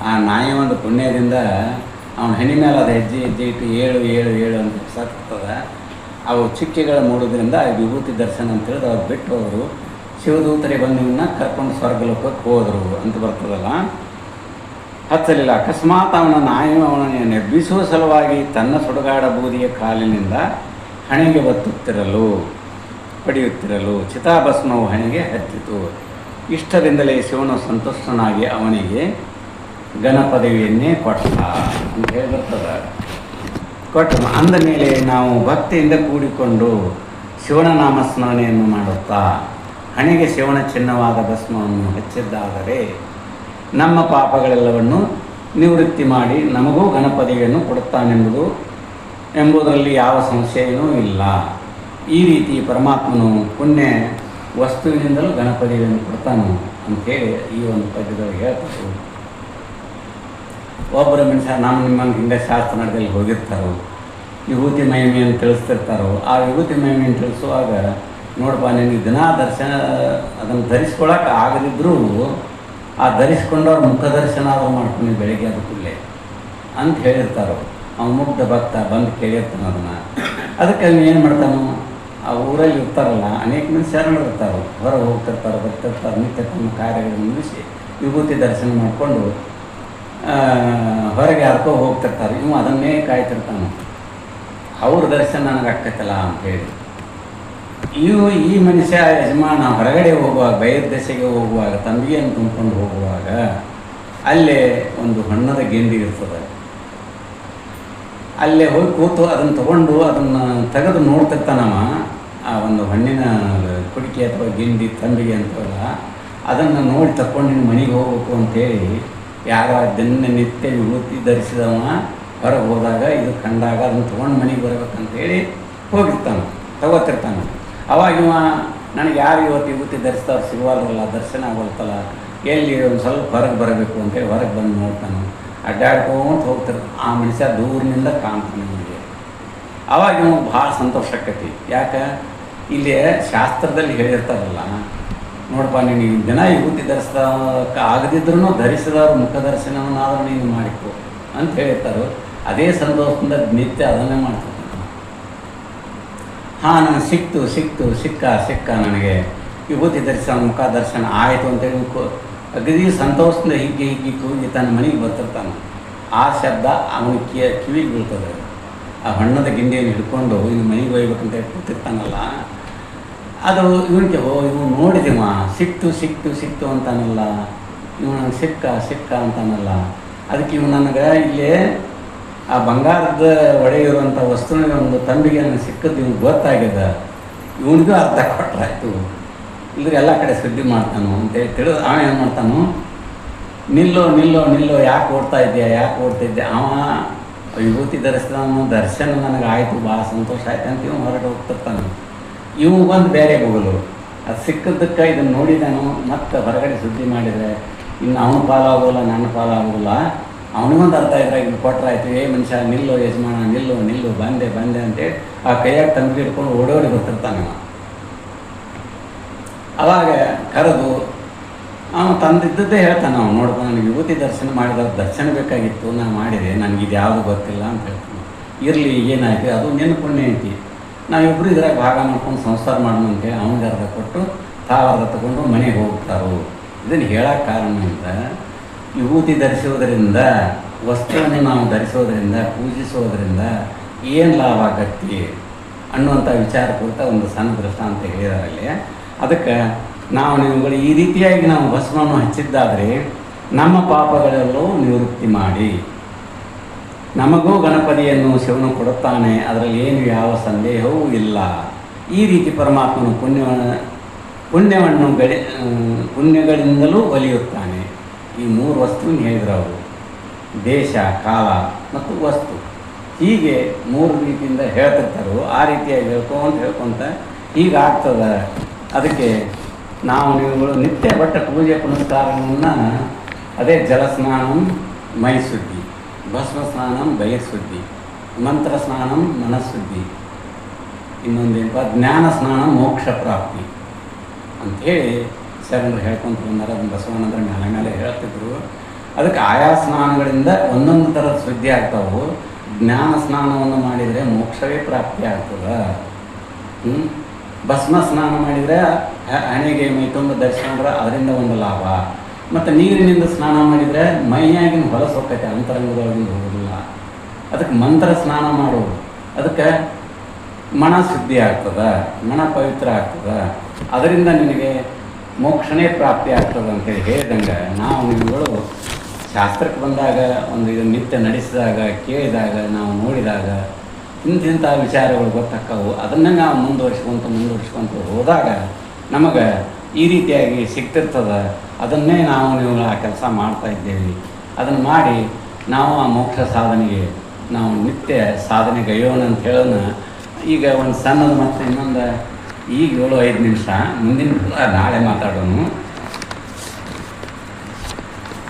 ಆ ನಾಯಿ ಒಂದು ಪುಣ್ಯದಿಂದ ಅವನ ಹಣಿ ಮೇಲೆ ಅದು ಹೆಜ್ಜೆ ಇಟ್ಟು ಏಳು ಅಂತ ಸಾಕ್ತದೆ. ಅವು ಚಿಕ್ಕೆಗಳ ಮೂಡೋದ್ರಿಂದ ಆ ವಿಭೂತಿ ದರ್ಶನ ಅಂತ ಹೇಳಿದ್ರೆ ಅವ್ರು ಬಿಟ್ಟು ಹೋದರು. ಶಿವದೂತರೇ ಬಂದು ಇವನ್ನ ಕರ್ಕೊಂಡು ಸ್ವರ್ಗಲೋಕಕ್ಕೆ ಹೋದರು ಅಂತ ಬರ್ತದಲ್ಲ. ಹಚ್ಚಲಿಲ್ಲ. ಅಕಸ್ಮಾತ್ ಅವನ ನಾಯಿ ಅವನನ್ನು ಎಬ್ಬಿಸುವ ಸಲುವಾಗಿ ತನ್ನ ಸುಡುಗಾಡ ಬೂದಿಯ ಕಾಲಿನಿಂದ ಹಣೆಗೆ ಪಡೆಯುತ್ತಿರಲು ಚಿತಾಭಸ್ಮವು ಹಣೆಗೆ ಹತ್ತಿತು. ಇಷ್ಟರಿಂದಲೇ ಶಿವನು ಸಂತುಷ್ಟನಾಗಿ ಅವನಿಗೆ ಗಣಪದವಿಯನ್ನೇ ಕೊಟ್ಟ ಅಂತ ಹೇಳಿ ಬರ್ತದೆ. ಕೊಟ್ಟ ಅಂದ ಮೇಲೆ ನಾವು ಭಕ್ತಿಯಿಂದ ಕೂಡಿಕೊಂಡು ಶಿವನ ನಾಮಸ್ಮರಣೆಯನ್ನು ಮಾಡುತ್ತಾ ಹಣೆಗೆ ಶಿವನ ಚಿನ್ನವಾದ ಭಸ್ಮವನ್ನು ಹಚ್ಚಿದ್ದಾದರೆ ನಮ್ಮ ಪಾಪಗಳೆಲ್ಲವನ್ನು ನಿವೃತ್ತಿ ಮಾಡಿ ನಮಗೂ ಗಣಪದವಿಯನ್ನು ಕೊಡುತ್ತಾನೆಂಬುದರಲ್ಲಿ ಯಾವ ಸಂಶಯವೂ ಇಲ್ಲ. ಈ ರೀತಿ ಪರಮಾತ್ಮನು ಪುಣ್ಯ ವಸ್ತುವಿನಿಂದಲೂ ಗಣಪದವಿಯನ್ನು ಕೊಡ್ತಾನು ಅಂಥೇಳಿ ಈ ಒಂದು ಪದ್ಯದೊಳಗೆ ಹೇಳ್ತಾರೆ. ಒಬ್ಬರು ಮನುಷ್ಯ ನಿಮ್ಮಂಗೆ ಹಿಂಗೆ ಶಾಸ್ತ್ರ ನಡೆದಲ್ಲಿ ಹೋಗಿರ್ತಾರೋ, ವಿಭೂತಿ ಮಹಿಮೆಯನ್ನು ತಿಳಿಸ್ತಿರ್ತಾರೋ, ಆ ವಿಭೂತಿ ಮಹಿಮೆಯನ್ನು ತಿಳಿಸುವಾಗ ನೋಡಪ್ಪ ನಿನಗೆ ದಿನಾ ದರ್ಶನ ಅದನ್ನು ಧರಿಸ್ಕೊಳಕ್ಕೆ ಆಗದಿದ್ದರೂ ಆ ಧರಿಸ್ಕೊಂಡವ್ರು ಮುಖದರ್ಶನ ಆದರೂ ಮಾಡ್ಕೊಂಡು ಬೆಳಗ್ಗೆ ಅದು ಕೂಡಲೇ ಅಂತ ಹೇಳಿರ್ತಾರೆ. ಅವ್ನು ಮುಗ್ಧ ಭಕ್ತ ಬಂದು ಕೇಳಿರ್ತಾನೆ ಅದನ್ನು. ಅದಕ್ಕೆ ಅವ್ನು ಏನು ಮಾಡ್ತಾನೋ, ಆ ಊರಲ್ಲಿ ಇರ್ತಾರಲ್ಲ ಅನೇಕ ಮಂದಿ ಶರಣರು ಇರ್ತಾರೆ, ಹೊರಗೆ ಹೋಗ್ತಿರ್ತಾರೆ, ಬರ್ತಿರ್ತಾರೆ, ನಿತ್ಯ ತಮ್ಮ ಕಾರ್ಯಗಳನ್ನು ಮುಗಿಸಿ ವಿಭೂತಿ ದರ್ಶನ ಮಾಡಿಕೊಂಡು ಹೊರಗೆ ಯಾರ್ಕೋ ಹೋಗ್ತಿರ್ತಾರೆ. ಇವು ಅದನ್ನೇ ಕಾಯ್ತಿರ್ತಾನೆ, ಅವ್ರ ದರ್ಶನ ನನಗೆ ಆಕ್ಕತ್ತಲ್ಲ ಅಂಥೇಳಿ. ಈ ಮನುಷ್ಯ ಯಜಮಾನ ಹೊರಗಡೆ ಹೋಗುವಾಗ, ಬಯಲು ದೆಸೆಗೆ ಹೋಗುವಾಗ, ತಂಬಿಗೆಯನ್ನು ತುಂಬಿಕೊಂಡು ಹೋಗುವಾಗ ಅಲ್ಲೇ ಒಂದು ಹೊಣ್ಣದ ಗೆಂಡಿ ಇರ್ತದೆ. ಅಲ್ಲೇ ಹೋಗಿ ಕೂತು ಅದನ್ನು ತಗೊಂಡು ಅದನ್ನು ತೆಗೆದು ನೋಡ್ತಿರ್ತಾನವ. ಆ ಒಂದು ಹಣ್ಣಿನ ಕುಡಿಕೆ ಅಥವಾ ಗಿಂಡಿ ತಂಬಿಗೆ ಅಂತವಲ್ಲ, ಅದನ್ನು ನೋಡಿ ತಗೊಂಡು ಮನೆಗೆ ಹೋಗ್ಬೇಕು ಅಂತೇಳಿ ಯಾರೋ ದಿನನಿತ್ಯ ವಿಭೂತಿ ಧರಿಸಿದವ ಹೊರಗೆ ಹೋದಾಗ ಇದು ಕಂಡಾಗ ಅದನ್ನು ತೊಗೊಂಡು ಮನೆಗೆ ಬರ್ಬೇಕಂತೇಳಿ ಹೋಗಿರ್ತಾನೆ, ತಗೋತಿರ್ತಾನೆ. ಅವಾಗ ಇವ ನನಗೆ ಯಾರು ಇವತ್ತು ವಿಭೂತಿ ಧರಿಸ್ತಾವ್ರು ಸಿಗುವಲ್ಲ, ದರ್ಶನ ಆಗೋಲ್ತಲ್ಲ, ಎಲ್ಲಿ ಒಂದು ಸ್ವಲ್ಪ ಹೊರಗೆ ಬರಬೇಕು ಅಂತೇಳಿ ಹೊರಗೆ ಬಂದು ನೋಡ್ತಾನೆ. ಅಡ್ಡಾಡ್ಕೊಂತ ಹೋಗ್ತಾರೆ. ಆ ಮನುಷ್ಯ ದೂರಿನಿಂದ ಕಾಣ್ತಾನೆ ನನಗೆ. ಅವಾಗ ಇವಾಗ ಭಾಳ ಸಂತೋಷ ಆಕೈತಿ. ಯಾಕೆ ಇಲ್ಲಿ ಶಾಸ್ತ್ರದಲ್ಲಿ ಹೇಳಿರ್ತಾರಲ್ಲ, ನೋಡಪ್ಪ ನೀನು ದಿನ ವಿಭೂತಿ ಧರಿಸ್ದಕ್ಕೆ ಆಗದಿದ್ರೂ ಧರಿಸಿದವ್ರು ಮುಖದರ್ಶನವನ್ನಾದರೂ ನೀನು ಮಾಡಿಕೊ ಅಂತ ಹೇಳಿರ್ತಾರೋ. ಅದೇ ಸಂತೋಷದಿಂದ ನಿತ್ಯ ಅದನ್ನೇ ಮಾಡ್ತಿರ್ತಾನೆ. ಹಾಂ, ನನಗೆ ಸಿಕ್ಕ ನನಗೆ ವಿಭೂತಿ ಧರಿಸ ಮುಖ ದರ್ಶನ ಆಯಿತು ಅಂತೇಳಿ ಅಗದಿ ಸಂತೋಷದಿಂದ ಹೀಗೆ ಕೂಗಿ ತನ್ನ ಮನೆಗೆ ಬರ್ತಿರ್ತಾನೆ. ಆ ಶಬ್ದ ಅವನ ಕಿವಿಗೆ ಬೀಳ್ತದೆ. ಆ ಹಣ್ಣದ ಗಿಂಡಿಯನ್ನು ಹಿಡ್ಕೊಂಡು ಇನ್ನು ಮನೆಗೆ ಒಯ್ಬೇಕಂತ ಕೂತಿರ್ತಾನಲ್ಲ, ಅದು ಇವನಿಗೆ ಇವನು ನೋಡಿದೆವ ಸಿಕ್ತು ಅಂತಾನಲ್ಲ, ಇವು ನನಗೆ ಸಿಕ್ಕ ಅಂತಾನಲ್ಲ. ಅದಕ್ಕೆ ಇವು ನನಗೆ ಇಲ್ಲಿ ಆ ಬಂಗಾರದ ಒಡೆಯಿರುವಂಥ ವಸ್ತುವಿನ ಒಂದು ತಂಬಿಗೆ ನನಗೆ ಸಿಕ್ಕದ್ದು ಇವ್ನಿಗೆ ಗೊತ್ತಾಗ್ಯದ, ಇವನಿಗೂ ಅರ್ಥ ಕೊಟ್ರಾಯ್ತು. ಇಲ್ಲದ್ರೆ ಎಲ್ಲ ಕಡೆ ಸುದ್ದಿ ಮಾಡ್ತಾನು ಅಂತೇಳಿ ತಿಳಿದು ಅವ ಏನು ಮಾಡ್ತಾನು, ನಿಲ್ಲೋ ಯಾಕೆ ಓಡ್ತಾ ಇದ್ದೆ. ಅವ ವಿಭೂತಿ ಧರಿಸಿದವನು ದರ್ಶನ ನನಗೆ ಆಯಿತು, ಭಾಳ ಸಂತೋಷ ಆಯ್ತು ಅಂತ ಇವ್ ಹೊರಗೆ ಹೋಗ್ತಿರ್ತಾನೆ. ಇವು ಬಂದು ಬೇರೆ ಹೋಗಲು ಅದು ಸಿಕ್ಕದಕ್ಕೆ ಇದನ್ನು ನೋಡಿದಾನು, ಮತ್ತೆ ಹೊರಗಡೆ ಸುದ್ದಿ ಮಾಡಿದರೆ ಇನ್ನು ಅವನ ಪಾಲಾಗೋಲ್ಲ, ನನ್ನ ಪಾಲಾಗೋಲ್ಲ. ಅವನಿಗೊಂದು ಅರ್ಥ ಇದ್ರೆ ಇಲ್ಲಿ ಕೊಟ್ಟರಾಯ್ತು, ಮನುಷ್ಯ ನಿಲ್ಲೋ ಯಜಮಾನ ನಿಲ್ಲು ಬಂದೆ ಅಂತೇಳಿ ಆ ಕೈಯಾಗ ತಂಬಿಗೆ ಹಿಡ್ಕೊಂಡು ಓಡೋಡಿ ಬರ್ತಿರ್ತಾನೆ. ಅವಾಗ ಕರೆದು ಅವನು ತಂದಿದ್ದದ್ದೇ ಹೇಳ್ತಾನೆ. ಅವ್ನು ನೋಡ್ಕೊಂಡು ನನಗೆ ವಿಭೂತಿ ದರ್ಶನ ಮಾಡಿದ ದರ್ಶನ ಬೇಕಾಗಿತ್ತು, ನಾನು ಮಾಡಿದೆ, ನನಗಿದು ಯಾವುದು ಗೊತ್ತಿಲ್ಲ ಅಂತ ಹೇಳ್ತಾನೆ. ಇರಲಿ, ಏನಾಯ್ತು, ಅದು ನಿನ್ನ ಪುಣ್ಯ ಐತಿ, ನಾವಿಬ್ಬರು ಇದ್ರಾಗ ಭಾಗ ಮಾಡ್ಕೊಂಡು ಸಂಸಾರ ಮಾಡೋಣ ಅಂತೇಳಿ ಅವನಿಗೆ ಅರ್ಧ ಕೊಟ್ಟು ತಾವರ್ಧ ತಗೊಂಡು ಮನೆಗೆ ಹೋಗ್ತಾರೋ. ಇದನ್ನು ಹೇಳೋಕ್ಕೆ ಕಾರಣ ಅಂತ, ವಿಭೂತಿ ಧರಿಸೋದರಿಂದ, ವಸ್ತುವನ್ನು ನಾವು ಧರಿಸೋದರಿಂದ, ಪೂಜಿಸೋದರಿಂದ ಏನು ಲಾಭ ಆಗತ್ತೆ ಅನ್ನುವಂಥ ವಿಚಾರ ಕುರಿತ ಒಂದು ಸಣ್ಣ ದೃಷ್ಟಾಂತ ಹೇಳಿದಾರಲ್ಲಿ. ಅದಕ್ಕೆ ನೀವುಗಳು ಈ ರೀತಿಯಾಗಿ ನಾವು ಭಸ್ಮವನ್ನು ಹಚ್ಚಿದ್ದಾದರೆ ನಮ್ಮ ಪಾಪಗಳೆಲ್ಲವೂ ನಿವೃತ್ತಿ ಮಾಡಿ, ನಮಗೂ ಗಣಪತಿಯನ್ನು ಶಿವನು ಕೊಡುತ್ತಾನೆ, ಅದರಲ್ಲಿ ಏನು ಯಾವ ಸಂದೇಹವೂ ಇಲ್ಲ. ಈ ರೀತಿ ಪರಮಾತ್ಮನು ಪುಣ್ಯಗಳಿಂದಲೂ ಒಲಿಯುತ್ತಾನೆ. ಈ 3 ವಸ್ತುವನ್ನು ಹೇಳಿದ್ರು ಅವರು, ದೇಶ, ಕಾಲ ಮತ್ತು ವಸ್ತು. ಹೀಗೆ 3 ರೀತಿಯಿಂದ ಹೇಳ್ತಿರ್ತಾರೋ ಆ ರೀತಿಯಾಗಿ ಹೇಳ್ಕೊಂತ ಹೀಗಾಗ್ತದೆ. ಅದಕ್ಕೆ ನೀವುಗಳು ನಿತ್ಯ ಪೂಜೆ ಪುನಸ್ಕಾರವನ್ನು ಅದೇ ಜಲಸ್ನಾನಂ ಮೈಶುದ್ಧಿ, ಭಸ್ಮ ಸ್ನಾನಂ ಬಹಿರ್ಶುದ್ಧಿ, ಮಂತ್ರ ಸ್ನಾನಂ ಮನಃಶುದ್ಧಿ, ಇನ್ನೊಂದೇನಪ್ಪ ಜ್ಞಾನ ಸ್ನಾನ ಮೋಕ್ಷ ಪ್ರಾಪ್ತಿ ಅಂಥೇಳಿ ಶರಣರು ಹೇಳ್ಕೊಂತ ಬಂದಾರೆ. ಅದನ್ನು ಬಸವಣ್ಣಂದ್ರೆ ಮೇಲೆ ಹೇಳ್ತಿದ್ರು. ಅದಕ್ಕೆ ಆಯಾ ಸ್ನಾನಗಳಿಂದ ಒಂದೊಂದು ಥರದ ಶುದ್ಧಿ ಆಗ್ತಾವೆ. ಜ್ಞಾನ ಸ್ನಾನವನ್ನು ಮಾಡಿದರೆ ಮೋಕ್ಷವೇ ಪ್ರಾಪ್ತಿ ಆಗ್ತದೆ. ಭಸ್ಮ ಸ್ನಾನ ಮಾಡಿದರೆ ಹಣೆಗೆ ಮೈ ತುಂಬ ಧರಿಸ್ಕೊಂಡ್ರೆ ಅದರಿಂದ ಒಂದು ಲಾಭ. ಮತ್ತು ನೀರಿನಿಂದ ಸ್ನಾನ ಮಾಡಿದರೆ ಮೈಯಾಗಿನ ಹೊಲಸು ಹೋಗ್ತೈತೆ, ಅಂತರಂಗದೊಳಗಿಂದ ಹೋಗೋದಿಲ್ಲ. ಅದಕ್ಕೆ ಮಂತ್ರ ಸ್ನಾನ ಮಾಡೋದು, ಅದಕ್ಕೆ ಮನ ಶುದ್ಧಿ ಆಗ್ತದೆ, ಮನ ಪವಿತ್ರ ಆಗ್ತದೆ, ಅದರಿಂದ ನಿನಗೆ ಮೋಕ್ಷನೇ ಪ್ರಾಪ್ತಿ ಆಗ್ತದೆ ಅಂತೇಳಿ ಹೇಳಿದಂಗೆ ನೀವುಗಳು ಶಾಸ್ತ್ರಕ್ಕೆ ಬಂದಾಗ ಒಂದು ಇದನ್ನು ನಿತ್ಯ ನಡೆಸಿದಾಗ, ಕೇಳಿದಾಗ, ನಾವು ನೋಡಿದಾಗ ಇಂಥ ವಿಚಾರಗಳು ಗೊತ್ತಾಕ್ಕವು. ಅದನ್ನೇ ನಾವು ಮುಂದುವರ್ಸ್ಕೊಂತ ಹೋದಾಗ ನಮಗೆ ಈ ರೀತಿಯಾಗಿ ಸಿಗ್ತಿರ್ತದೆ. ಅದನ್ನೇ ನೀವು ಆ ಕೆಲಸ ಮಾಡ್ತಾಯಿದ್ದೇವೆ. ಅದನ್ನು ಮಾಡಿ ನಾವು ಆ ಮೋಕ್ಷ ಸಾಧನೆಗೆ ನಾವು ನಿತ್ಯ ಸಾಧನೆಗೈಯೋಣ ಅಂತ ಹೇಳೋಣ. ಈಗ ಒಂದು ಸಣ್ಣದು ಮತ್ತು ಇನ್ನೊಂದು ಈಗ 7-5 ನಿಮಿಷ ಮುಂದಿನ ನಾಳೆ ಮಾತಾಡೋಣ.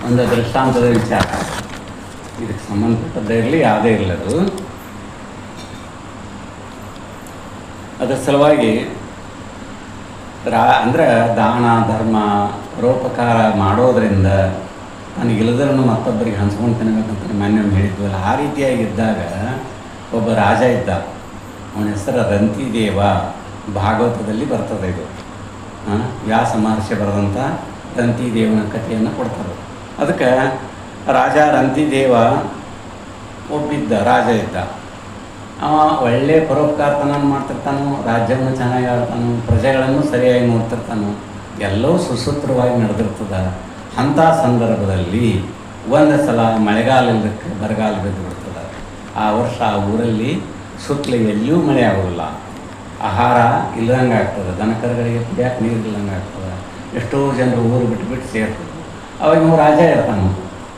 ಒಂದು ದೃಷ್ಟಾಂತದ ವಿಚಾರ, ಇದಕ್ಕೆ ಸಂಬಂಧಪಟ್ಟದ್ದೇ ಇರಲಿ ಯಾವುದೇ ಇರಲದು. ಅದರ ಸಲುವಾಗಿ ಅಂದ್ರೆ ದಾನ ಧರ್ಮ ಪರೋಪಕಾರ ಮಾಡೋದರಿಂದ ನನಗಿಲ್ಲದ್ರೂ ಮತ್ತೊಬ್ಬರಿಗೆ ಹಂಚ್ಕೊಂಡು ತಿನ್ನಬೇಕಂತ ಮೊನ್ನೆ ಹೇಳಿದ್ವಲ್ಲ, ಆ ರೀತಿಯಾಗಿದ್ದಾಗ ಒಬ್ಬ ರಾಜ ಇದ್ದ. ಅವನ ಹೆಸರು ರಂತಿದೇವ. ಭಾಗವತದಲ್ಲಿ ಬರ್ತದೆ ಇದು. ವ್ಯಾಸ ಮಹರ್ಷಿ ಬರೆದಂಥ ರಂತಿದೇವನ ಕಥೆಯನ್ನು ಕೊಡ್ತಾರೆ. ಅದಕ್ಕೆ ರಾಜ ರಂತಿದೇವ ಒಬ್ಬಿದ್ದ ರಾಜ ಇದ್ದ. ಅವ ಒಳ್ಳೆಯ ಪರೋಪಕಾರ್ತನ ಮಾಡ್ತಿರ್ತಾನೋ, ರಾಜ್ಯವನ್ನು ಚೆನ್ನಾಗಿ ಆಡ್ತಾನೋ, ಪ್ರಜೆಗಳನ್ನು ಸರಿಯಾಗಿ ನೋಡ್ತಿರ್ತಾನೋ, ಎಲ್ಲವೂ ಸುಸೂತ್ರವಾಗಿ ನಡೆದಿರ್ತದೆ. ಅಂಥ ಸಂದರ್ಭದಲ್ಲಿ ಒಂದು ಸಲ ಮಳೆಗಾಲ ಇಲ್ಲದಕ್ಕೆ ಬರಗಾಲ ಬಿದ್ದು ಬಿಡ್ತದೆ. ಆ ವರ್ಷ ಆ ಊರಲ್ಲಿ ಸುತ್ತಲೂ ಎಲ್ಲಿಯೂ ಮಳೆ ಆಗೋಲ್ಲ. ಆಹಾರ ಇಲ್ಲದಂಗೆ ಆಗ್ತದೆ, ದನಕರುಗಳಿಗೆ ಕುಡಿಯೋಕೆ ನೀರು ಇಲ್ಲದಂಗೆ ಆಗ್ತದೆ. ಎಷ್ಟೋ ಜನರು ಊರು ಬಿಟ್ಟು ಸೇರ್ತದೆ. ಅವಾಗ ಇವು ರಾಜ ಇರ್ತಾನೆ,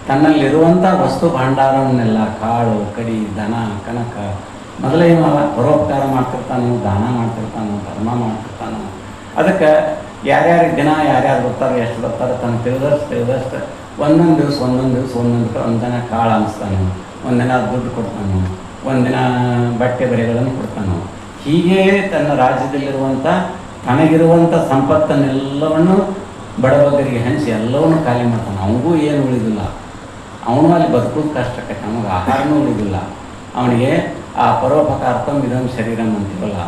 ತನ್ನಲ್ಲಿರುವಂಥ ವಸ್ತು ಭಂಡಾರವನ್ನೆಲ್ಲ ಕಾಳು ಕಡಿ ದನ ಕನಕ ಮೊದಲೇ ಇವ ಪರೋಪಕಾರ ಮಾಡ್ತಿರ್ತಾನೋ, ದಾನ ಮಾಡ್ತಿರ್ತಾನೋ, ಧರ್ಮ ಮಾಡ್ತಿರ್ತಾನೋ. ಅದಕ್ಕೆ ಯಾರ್ಯಾರಿಗೆ ದಿನ ಯಾರ್ಯಾರು ಬರ್ತಾರೆ, ಎಷ್ಟು ಬರ್ತಾರೆ, ತನಗೆ ತಿಳಿದಷ್ಟು ಒಂದೊಂದು ದಿವಸ ಒಂದಿನ ಕಾಳು ಅನಿಸ್ತಾನೋ, ಒಂದಿನ ದುಡ್ಡು ಕೊಡ್ತಾನೋ, ಒಂದಿನ ಬಟ್ಟೆ ಬರೆಗಳನ್ನು ಕೊಡ್ತಾನೋ. ಹೀಗೆ ತನ್ನ ರಾಜ್ಯದಲ್ಲಿರುವಂಥ ತನಗಿರುವಂಥ ಸಂಪತ್ತನ್ನೆಲ್ಲವನ್ನು ಬಡಬಗ್ಗರಿಗೆ ಹಂಚಿ ಎಲ್ಲವನ್ನೂ ಖಾಲಿ ಮಾಡ್ತಾನೆ. ಅವನಿಗೂ ಏನು ಉಳಿದಿಲ್ಲ. ಅವನು ಅಲ್ಲಿ ಬದುಕೋದು ಕಷ್ಟಕ್ಕೆ, ನಮಗೆ ಆಹಾರನೂ ಉಳಿದಿಲ್ಲ. ಅವನಿಗೆ ಆ ಪರೋಪಕಾರ್ತಂ ಇದಂ ಶರೀರಂ ಅಂತೀವಲ್ಲ,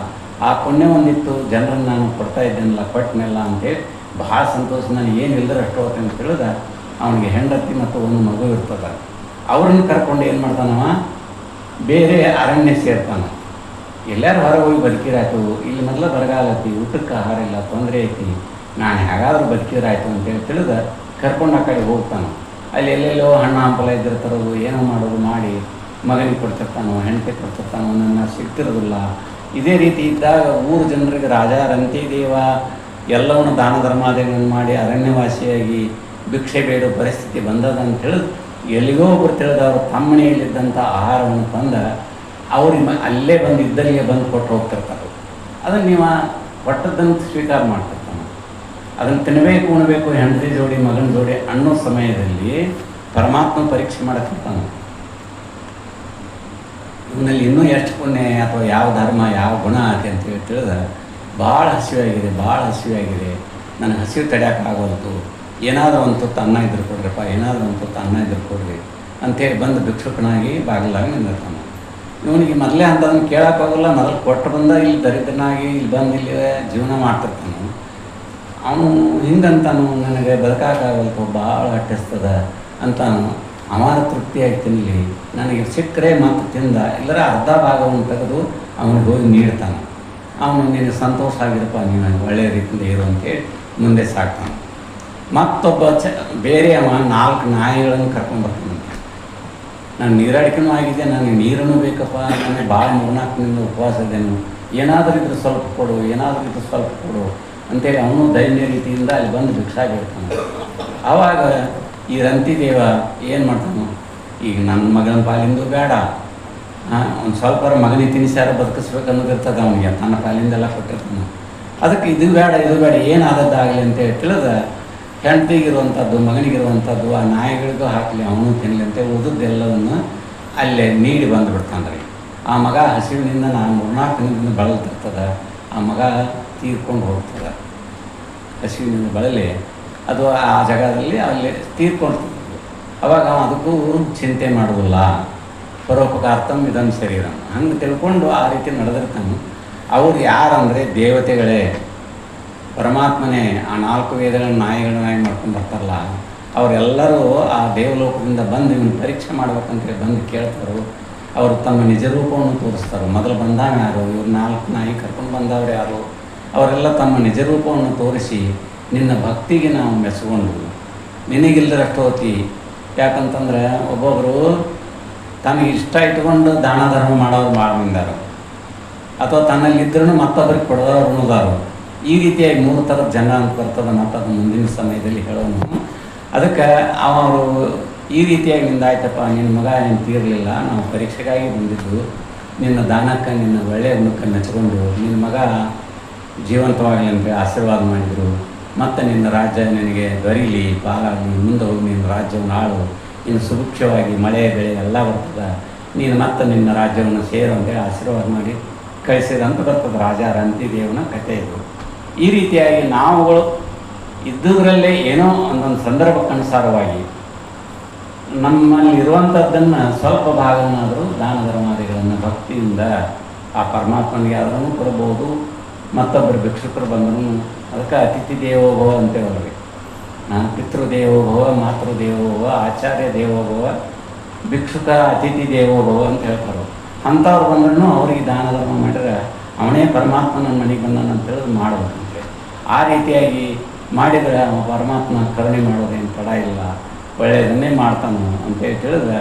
ಆ ಪುಣ್ಯ ಒಂದಿತ್ತು, ಜನರನ್ನು ನಾನು ಕೊಡ್ತಾ ಇದ್ದೇನಲ್ಲ, ಕೊಟ್ಟನೆಲ್ಲ ಅಂತೇಳಿ ಭಾಳ ಸಂತೋಷ. ನಾನು ಏನು ಇಲ್ಲದ್ರೆ ಅಷ್ಟು ಹೋಗ್ತೇನೆ ಅಂತ ಹೇಳಿದ. ಅವನಿಗೆ ಹೆಂಡತಿ ಮತ್ತು ಒಂದು ಮಗು ಇರ್ತದೆ. ಅವ್ರನ್ನ ಕರ್ಕೊಂಡು ಏನು ಮಾಡ್ತಾನವ, ಬೇರೆ ಅರಣ್ಯ ಸೇರ್ತಾನೆ. ಎಲ್ಲರೂ ಹೊರಗೆ ಹೋಗಿ ಬದುಕಿರಾಯ್ತು, ಇಲ್ಲಿ ಮೊದಲು ಬರಗಾಲ ಐತಿ, ಊಟಕ್ಕೆ ಆಹಾರ ಇಲ್ಲ, ತೊಂದರೆ ಐತಿ, ನಾನು ಹೇಗಾದ್ರೂ ಬದುಕಿರಾಯ್ತು ಅಂತೇಳಿ ತಿಳಿದ ಕರ್ಕೊಂಡು ಆ ಕಡೆ ಹೋಗ್ತಾನೆ. ಅಲ್ಲಿ ಎಲ್ಲೆಲ್ಲೋ ಹಣ್ಣು ಹಂಪಲ ಇದ್ದಿರ್ತಾರೋ, ಏನೋ ಮಾಡೋದು ಮಾಡಿ ಮಗನಿಗೆ ಕೊಡ್ತಿರ್ತಾನೋ, ಹೆಂಡತಿ ಕೊಡ್ತಿರ್ತಾನೋ, ನನ್ನ ಸಿಗ್ತಿರೋದಿಲ್ಲ. ಇದೇ ರೀತಿ ಇದ್ದಾಗ ಊರು ಜನರಿಗೆ ರಾಜ ರಂತಿದೇವ ಎಲ್ಲವನ್ನು ದಾನ ಧರ್ಮಾದಿಗಳನ್ನು ಮಾಡಿ ಅರಣ್ಯವಾಸಿಯಾಗಿ ಭಿಕ್ಷೆ ಬೇಡೋ ಪರಿಸ್ಥಿತಿ ಬಂದದ ಅಂತ ತಿಳಿದು ಎಲ್ಲಿಗೋ ಒಬ್ಬರು ತಿಳಿದವರು ತಮ್ಮ ಮನೆಯಲ್ಲಿದ್ದಂಥ ಆಹಾರವನ್ನು ತಂದ ಅವ್ರಿಗೆ ಅಲ್ಲೇ ಬಂದು ಇದ್ದಲ್ಲಿಗೆ ಬಂದು ಕೊಟ್ಟು ಹೋಗ್ತಿರ್ತಾರೆ. ಅದನ್ನು ನೀವು ಕೊಟ್ಟದ್ದನ್ನು ಸ್ವೀಕಾರ ಮಾಡ್ತಿರ್ತಾನೆ. ಅದನ್ನು ತಿನ್ನಬೇಕು ಉಣಬೇಕು ಹೆಂಡತಿ ಜೋಡಿ ಮಗನ ಜೋಡಿ ಅನ್ನೋ ಸಮಯದಲ್ಲಿ ಪರಮಾತ್ಮ ಪರೀಕ್ಷೆ ಮಾಡತ್ತಿರ್ತಾನೆ. ಇವನಲ್ಲಿ ಇನ್ನೂ ಎಷ್ಟು ಪುಣ್ಯ ಅಥವಾ ಯಾವ ಧರ್ಮ ಯಾವ ಗುಣ ಆಯ್ತು ಅಂತೇಳಿ ತಿಳಿದ ಭಾಳ ಹಸಿವಾಗಿದೆ, ನನಗೆ ಹಸಿವು ತಡೆಯೋಕ್ಕಾಗೋಲ್ತು, ಏನಾದರೂ ಒಂದು ತುತ್ತು ಅನ್ನ ಇದ್ರೆ ಕೊಡ್ರಪ್ಪ, ಏನಾದರೂ ಒಂದು ತುತ್ತು ಅನ್ನ ಇದ್ರೆ ಕೊಡ್ರಿ ಅಂತೇಳಿ ಬಂದು ಭಿಕ್ಷುಕನಾಗಿ ಬಾಗಿಲಾಗಿ ನಿಂದಿರ್ತಾನೆ. ಇವನಿಗೆ ಮೊದಲೇ ಅಂಥದನ್ನು ಕೇಳೋಕ್ಕಾಗಲ್ಲ. ಮೊದಲು ಕೊಟ್ಟು ಬಂದ ಇಲ್ಲಿ ದರಿದ್ರನಾಗಿ ಇಲ್ಲಿ ಬಂದು ಇಲ್ಲಿ ಜೀವನ ಮಾಡ್ತಿರ್ತಾನೆ. ಅವನು ಹಿಂಗಂತಾನು, ನನಗೆ ಬದುಕಾಗಲ್ತು, ಭಾಳ ಹಟ್ಟಿಸ್ತದ ಅಂತಾನು. ಅವನ ತೃಪ್ತಿಯಾಗಿ ತಿನ್ನಲಿ, ನನಗೆ ಸಿಕ್ಕರೆ ಮತ್ತು ತಿಂದ, ಇಲ್ಲರ ಅರ್ಧ ಭಾಗವನ್ನು ತೆಗೆದು ಅವನಿಗೆ ಹೋಗಿ ನೀಡ್ತಾನೆ. ಅವನು ನಿನಗೆ ಸಂತೋಷ ಆಗಿರಪ್ಪ, ನೀನು ಒಳ್ಳೆಯ ರೀತಿಯಿಂದ ಇರು ಅಂತೇಳಿ ಮುಂದೆ ಸಾಕ್ತಾನೆ. ಮತ್ತೊಬ್ಬ ಬೇರೆ ಅವ 4 ನಾಯಿಗಳನ್ನು ಕರ್ಕೊಂಡ್ಬರ್ತಾನಂತೆ. ನಾನು ನೀರಾಡಿಕೆನೂ ಆಗಿದೆ, ನನಗೆ ನೀರನ್ನು ಬೇಕಪ್ಪ, ನನಗೆ ಭಾಳ 3-4 ದಿನದಿಂದ ಉಪವಾಸ ಇದ್ದೇನು, ಏನಾದರೂ ಇದ್ರೆ ಸ್ವಲ್ಪ ಕೊಡು ಅಂತೇಳಿ ಅವನು ದೈನ್ಯ ರೀತಿಯಿಂದ ಅಲ್ಲಿ ಬಂದು ಭಿಕ್ಷಾಗಿರ್ತಾನೆ. ಆವಾಗ ಈ ರಂತಿದೇವ ಏನು ಮಾಡ್ತಾನು, ಈಗ ನನ್ನ ಮಗನ ಪಾಲಿಂದು ಬೇಡ, ಒಂದು ಸ್ವಲ್ಪ ಮಗನಿಗೆ ತಿನಿಸಾರ ಬದುಕಿಸ್ಬೇಕು ಅನ್ನೋದಿರ್ತದೆ ಅವನಿಗೆ, ತನ್ನ ಪಾಲಿಂದೆಲ್ಲ ಕೊಟ್ಟಿರ್ತಾನೆ. ಅದಕ್ಕೆ ಇದು ಬೇಡ ಏನಾದದ್ದಾಗಲಿ ಅಂತೇಳಿ ತಿಳಿದ ಹೆಂಡತಿಗಿರುವಂಥದ್ದು ಮಗನಿಗಿರುವಂಥದ್ದು ಆ ನಾಯಿಗಳಿಗೂ ಹಾಕಲಿ, ಅವನು ತಿನ್ನಲಿ ಅಂತ ಉಳಿದದ್ದೆಲ್ಲವನ್ನು ಅಲ್ಲೇ ನೀಡಿ ಬಂದುಬಿಡ್ತಾನೆ ರೀ. ಆ ಮಗ ಹಸಿವಿನಿಂದ 3-4 ದಿನದಿಂದ ಬಳಲ್ತಿರ್ತದೆ. ಆ ಮಗ ತೀರ್ಕೊಂಡು ಹೋಗ್ತದೆ, ಹಸಿವಿನಿಂದ ಬಳಲಿ ಅದು ಆ ಜಾಗದಲ್ಲಿ ಅಲ್ಲಿ ತೀರ್ಕೊಳ್ತದೆ. ಅವಾಗ ಅದಕ್ಕೂ ಚಿಂತೆ ಮಾಡೋದಿಲ್ಲ. ಪರೋಪಕಾರ್ತಂ ಇದನ್ನು ಶರೀರಂ ಹಂಗೆ ತಿಳ್ಕೊಂಡು ಆ ರೀತಿ ನಡೆದಿರ್ತಾನೆ. ಅವ್ರು ಯಾರಂದರೆ ದೇವತೆಗಳೇ, ಪರಮಾತ್ಮನೇ. ಆ 4 ವೇದಗಳನ್ನ ನಾಯಿಗಳನ್ನಾಗಿ ಮಾಡ್ಕೊಂಡು ಬರ್ತಾರಲ್ಲ, ಅವರೆಲ್ಲರೂ ಆ ದೇವಲೋಕದಿಂದ ಬಂದು ಇವನು ಪರೀಕ್ಷೆ ಮಾಡ್ಬೇಕಂತೇಳಿ ಬಂದು ಕೇಳ್ತಾರೋ. ಅವರು ತಮ್ಮ ನಿಜ ರೂಪವನ್ನು ತೋರಿಸ್ತಾರೆ. ಮೊದಲು ಬಂದಾಗ ಯಾರು, ಇವ್ರು 4 ನಾಯಿ ಕರ್ಕೊಂಡು ಬಂದವ್ರು ಯಾರು, ಅವರೆಲ್ಲ ತಮ್ಮ ನಿಜ ರೂಪವನ್ನು ತೋರಿಸಿ ನಿನ್ನ ಭಕ್ತಿಗೆ ನಾವು ಮೆಚ್ಕೊಂಡು ನಿನಗಿಲ್ದರಷ್ಟು ಹೋತಿ. ಯಾಕಂತಂದ್ರೆ ಒಬ್ಬೊಬ್ಬರು ತನಗೆ ಇಷ್ಟ ಇಟ್ಕೊಂಡು ದಾನ ಧರ್ಮ ಮಾಡೋರು ಭಾಳ ಬಂದಾರು, ಅಥವಾ ತನ್ನಲ್ಲಿದ್ದರೂ ಮತ್ತೊಬ್ಬರಿಗೆ ಕೊಡೋರು ಅನ್ನೋದಾರು. ಈ ರೀತಿಯಾಗಿ 3 ಥರದ ಜನ ಅಂತ ಬರ್ತದೆ. ಮತ್ತು ಅದು ಮುಂದಿನ ಸಮಯದಲ್ಲಿ ಹೇಳೋನು. ಅದಕ್ಕೆ ಅವರು ಈ ರೀತಿಯಾಗಿ ನಿಂದಾಯ್ತಪ್ಪ, ನಿನ್ನ ಮಗ ಏನು ತೀರಲಿಲ್ಲ, ನಾವು ಪರೀಕ್ಷೆಗಾಗಿ ಬಂದಿದ್ದು, ನಿನ್ನ ದಾನಕ್ಕೆ ನಿನ್ನ ಒಳ್ಳೆಯ ಗುಣಕ್ಕೆ ಮೆಚ್ಕೊಂಡು ನಿನ್ನ ಮಗ ಜೀವಂತವಾಗಲಿ ಅಂತ ಆಶೀರ್ವಾದ ಮಾಡಿದರು. ಮತ್ತು ನಿನ್ನ ರಾಜ್ಯ ನಿನಗೆ ದೊರೀಲಿ, ಪಾಲಾಗಲಿ, ಮುಂದೆ ಹೋಗಿ ನಿನ್ನ ರಾಜ್ಯವನ್ನು ಆಳು, ಇನ್ನು ಸುಭಿಕ್ಷವಾಗಿ ಮಳೆ ಬೆಳೆ ಎಲ್ಲ ಬರ್ತದೆ, ನೀನು ಮತ್ತೆ ನಿನ್ನ ರಾಜ್ಯವನ್ನು ಸೇರು ಅಂತೇಳಿ ಆಶೀರ್ವಾದ ಮಾಡಿ ಕಳಿಸಿದಂತ ಬರ್ತದೆ ರಾಜ ರಂತಿದೇವನ ಕಥೆ ಇದು. ಈ ರೀತಿಯಾಗಿ ನಾವುಗಳು ಇದ್ದುದರಲ್ಲೇ ಏನೋ ಒಂದೊಂದು ಸಂದರ್ಭಕ್ಕನುಸಾರವಾಗಿ ನಮ್ಮಲ್ಲಿ ಇರುವಂಥದ್ದನ್ನು ಸ್ವಲ್ಪ ಭಾಗನಾದರೂ ದಾನ ಧರ್ಮಾದಿಗಳನ್ನು ಭಕ್ತಿಯಿಂದ ಆ ಪರಮಾತ್ಮನಿಗೆ ಆದ್ರೂ ಕೊಡ್ಬೋದು. ಮತ್ತೊಬ್ಬರು ಭಿಕ್ಷುಕರು ಬಂದರೂ ಅದಕ್ಕೆ ಅತಿಥಿ ದೇವೋಭವ ಅಂತೇಳಿ ಅವ್ರಿಗೆ. ನಾನು ಪಿತೃದೇವೋಭವ, ಮಾತೃದೇವೋಭವ, ಆಚಾರ್ಯ ದೇವೋಭವ, ಭಿಕ್ಷುಕ ಅತಿಥಿ ದೇವೋಭವ ಅಂತ ಹೇಳ್ತಾರೆ. ಅಂಥವ್ರು ಬಂದ್ರೂ ಅವ್ರಿಗೆ ದಾನ ಧರ್ಮ ಮಾಡಿದ್ರೆ ಅವನೇ ಪರಮಾತ್ಮ ನನ್ನ ಮನೆಗೆ ಬಂದಾನ ಅಂತ ಹೇಳೋದು ಮಾಡ್ಬೇಕಂತೆ. ಆ ರೀತಿಯಾಗಿ ಮಾಡಿದರೆ ಅವ ಪರಮಾತ್ಮ ಕರುಣೆ ಮಾಡೋದೇನು ತಡ ಇಲ್ಲ, ಒಳ್ಳೆಯದನ್ನೇ ಮಾಡ್ತಾನು ಅಂತೇಳಿ ತಿಳಿದ್ರೆ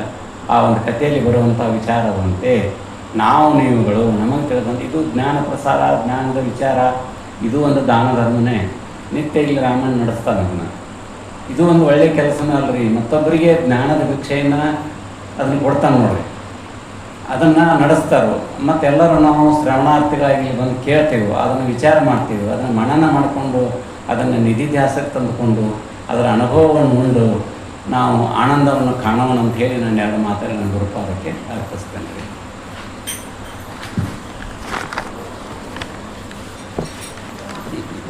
ಆ ಒಂದು ಕಥೆಯಲ್ಲಿ ಬರುವಂಥ ವಿಚಾರದಂತೆ ನಾವು ನೀವುಗಳು ನಮಗೆ ತಿಳಿದಂತೆ ಇದು ಜ್ಞಾನ ಪ್ರಸಾರ, ಜ್ಞಾನದ ವಿಚಾರ, ಇದು ಒಂದು ದಾನ ಧರ್ಮನೇ. ನಿತ್ಯ ಇಲ್ಲಿ ರಾಮನ ನಡೆಸ್ತಾನೆ ಅದನ್ನು. ಇದು ಒಂದು ಒಳ್ಳೆಯ ಕೆಲಸನೇ ಅಲ್ರಿ. ಮತ್ತೊಬ್ಬರಿಗೆ ಜ್ಞಾನದ ಭಿಕ್ಷೆಯನ್ನು ಅದನ್ನು ಕೊಡ್ತಾನೆ ನೋಡ್ರಿ, ಅದನ್ನು ನಡೆಸ್ತಾರೆ. ಮತ್ತೆಲ್ಲರೂ ನಾವು ಶ್ರವಣಾರ್ಥಿಗಳಾಗಿ ಬಂದು ಕೇಳ್ತೇವೆ, ಅದನ್ನು ವಿಚಾರ ಮಾಡ್ತೀವಿ, ಅದನ್ನು ಮನನ ಮಾಡಿಕೊಂಡು ಅದನ್ನು ನಿಧಿಧ್ಯಾಸಕ್ಕೆ ತಂದುಕೊಂಡು ಅದರ ಅನುಭವವನ್ನು ಉಂಡು ನಾವು ಆನಂದವನ್ನು ಕಾಣೋಣ ಅಂತ ಹೇಳಿ ನಾನು ಎರಡು ಮಾತಲ್ಲಿ ನನ್ನ ಗುರುಪಾದಕ್ಕೆ ಅರ್ಪಿಸ್ತೇನೆ ರೀ.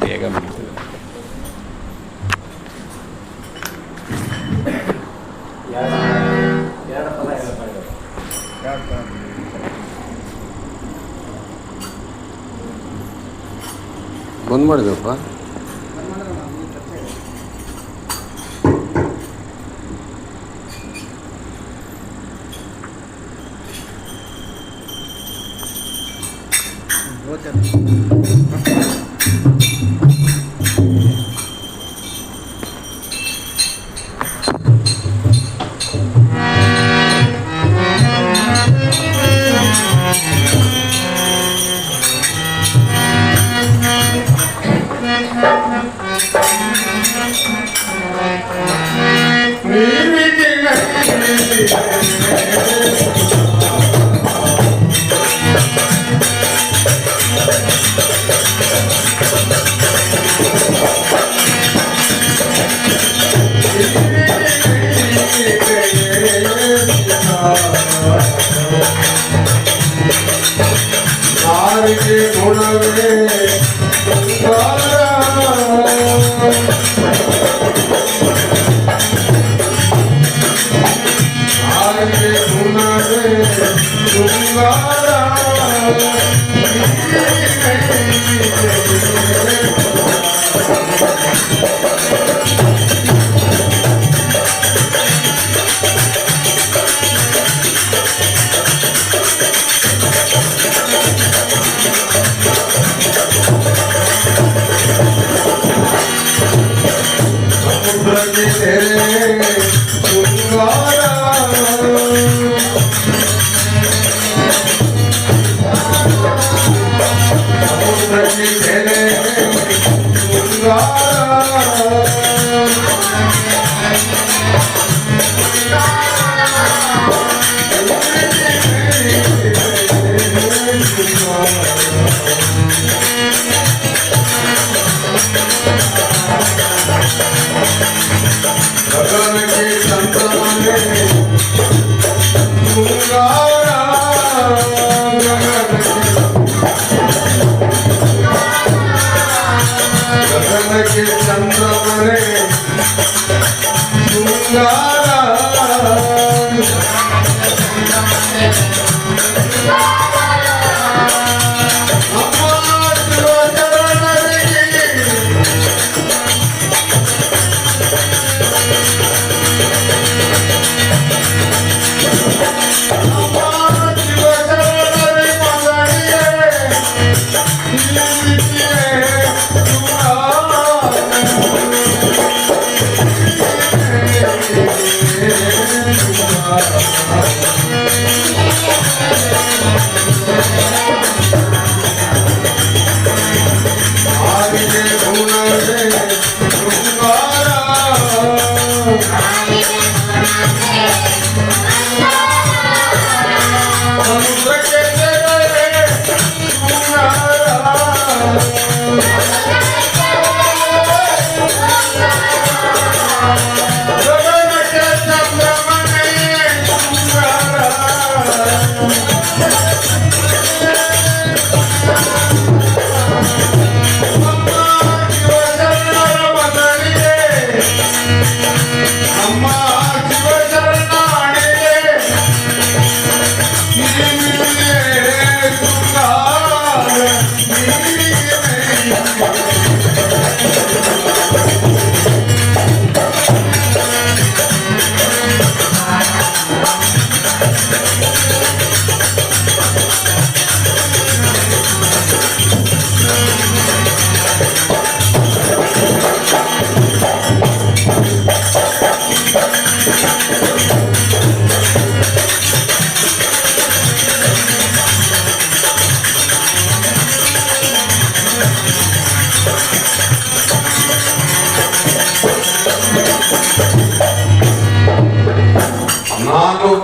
ಬೇಗ ಮುಗಿಸ್ತೇವೆ. ಬಂದ್ ಮಾಡಿದಪ್ಪ.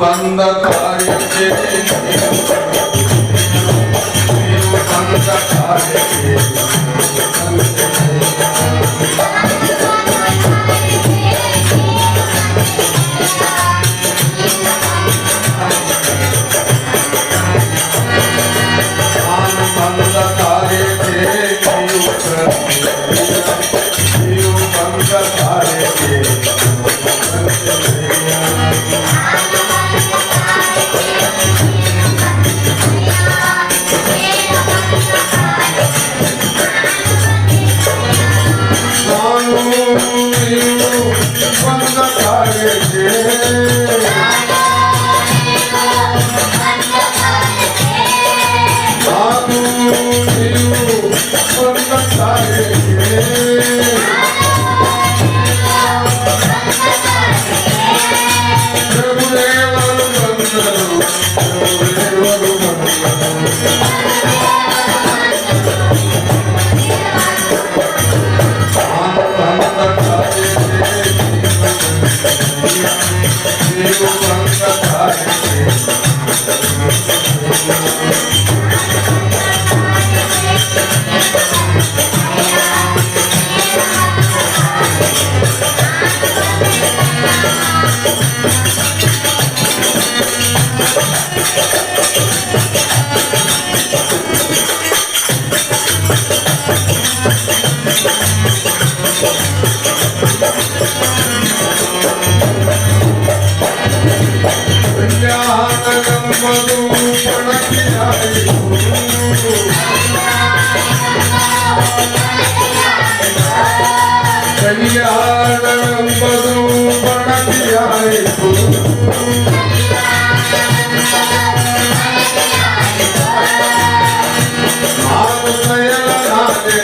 ಬಂದ ಕಾರ್ಯಕ್ಕೆ ನೀವು ಬಂದ ಕಾರ್ಯಕ್ಕೆ ನಾನು ಬಂದ ಕಾರ್ಯಕ್ಕೆ ನೀವು ಬಂದ ಕಾರ್ಯಕ್ಕೆ ಕಲ್ಯಾಣವೆಂಬುದು ಬಡತಿಯಾಯಿತು ನಾನು ದಯಲಾದೆ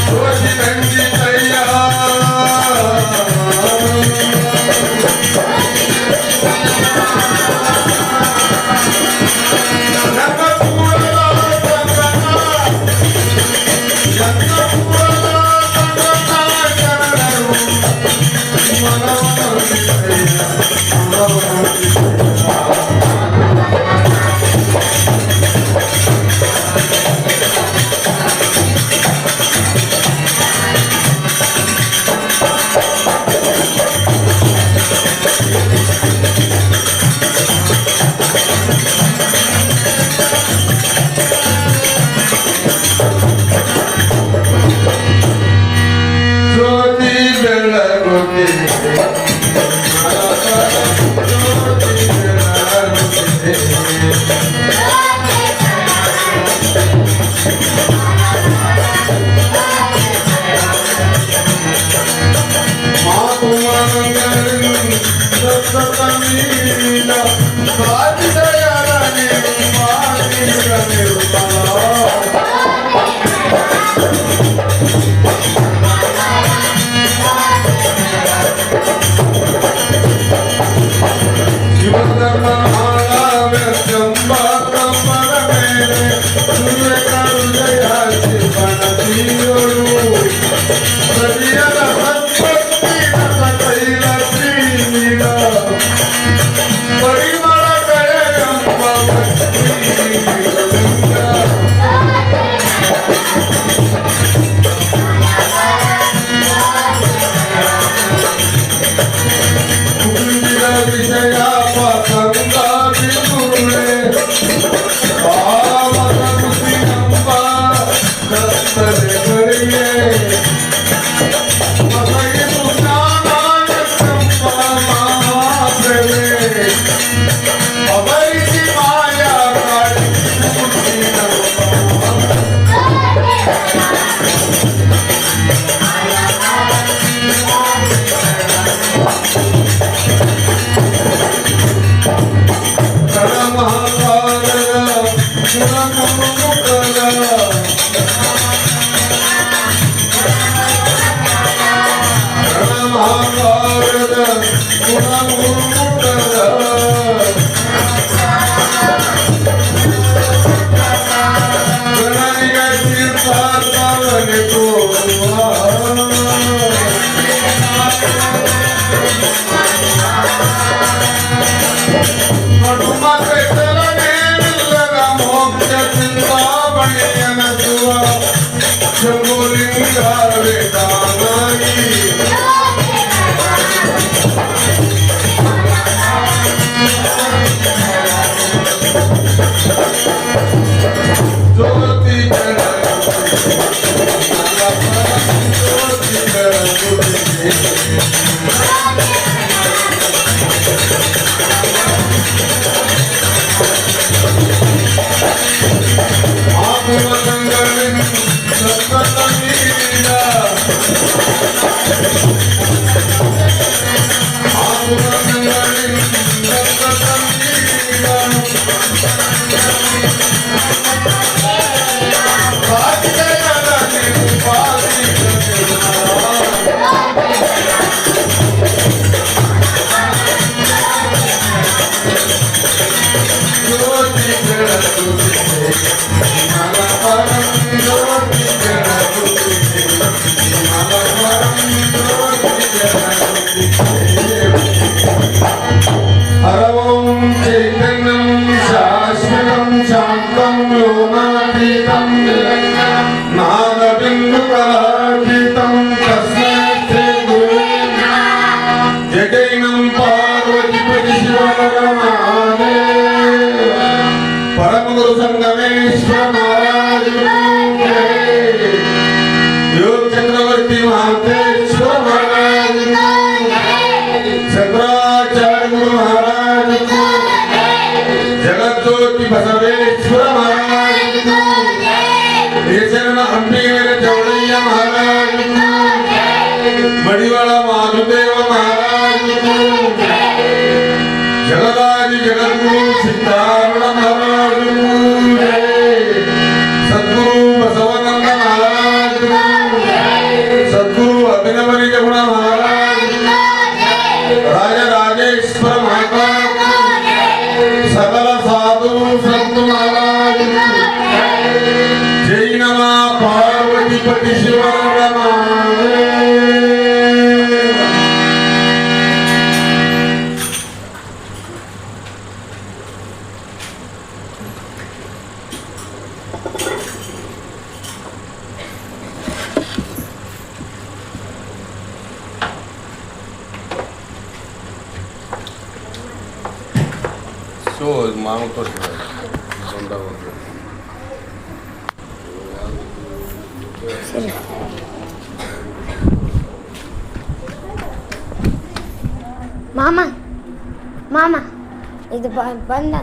ಜ್ಯೋತಿ ರಂಜಿತಯ್ಯ ಜ್ಯೋತಿ ಬೆಳಗುತ್ತಿದೆ ಜ್ಯೋತಿ ಬೆಳಗುತ್ತಿದೆ ಮಾತು ಮೀನ ಸಾಧಿಸಯಾರ ಪರಿಮಳ ಕಳೆಯಂಬ ಕುಂದಿರ ವಿಷಯ ಪಸಂಗ ಬಿಡುಳೆ ಪಾವನ ಕುಸಿಯಂಬ ಕತ್ತಲೆ ಕಡೆಗೆ ಮಸಗಿದು ಜ್ಞಾನಾನಂದೆಂಬ ಮಹಾಪ್ರಭೆ ಅಪರಿಚಿ ಮಾಯಾ ಕಾಳಿ मड़िवाला महादेव महाराज जगदादि जगद्गुरु सिद्धारूढ़ महाराज सद्गुरु बसवानंद महाराज ಗಣಪತಿ ಶಿವರಮಾದೇವ. ಮಾವು ತೋರಿಸ್ತಾರೆ ಸರಿ ಮಾಮ ಮಾಮ ಇದು ಬಂದ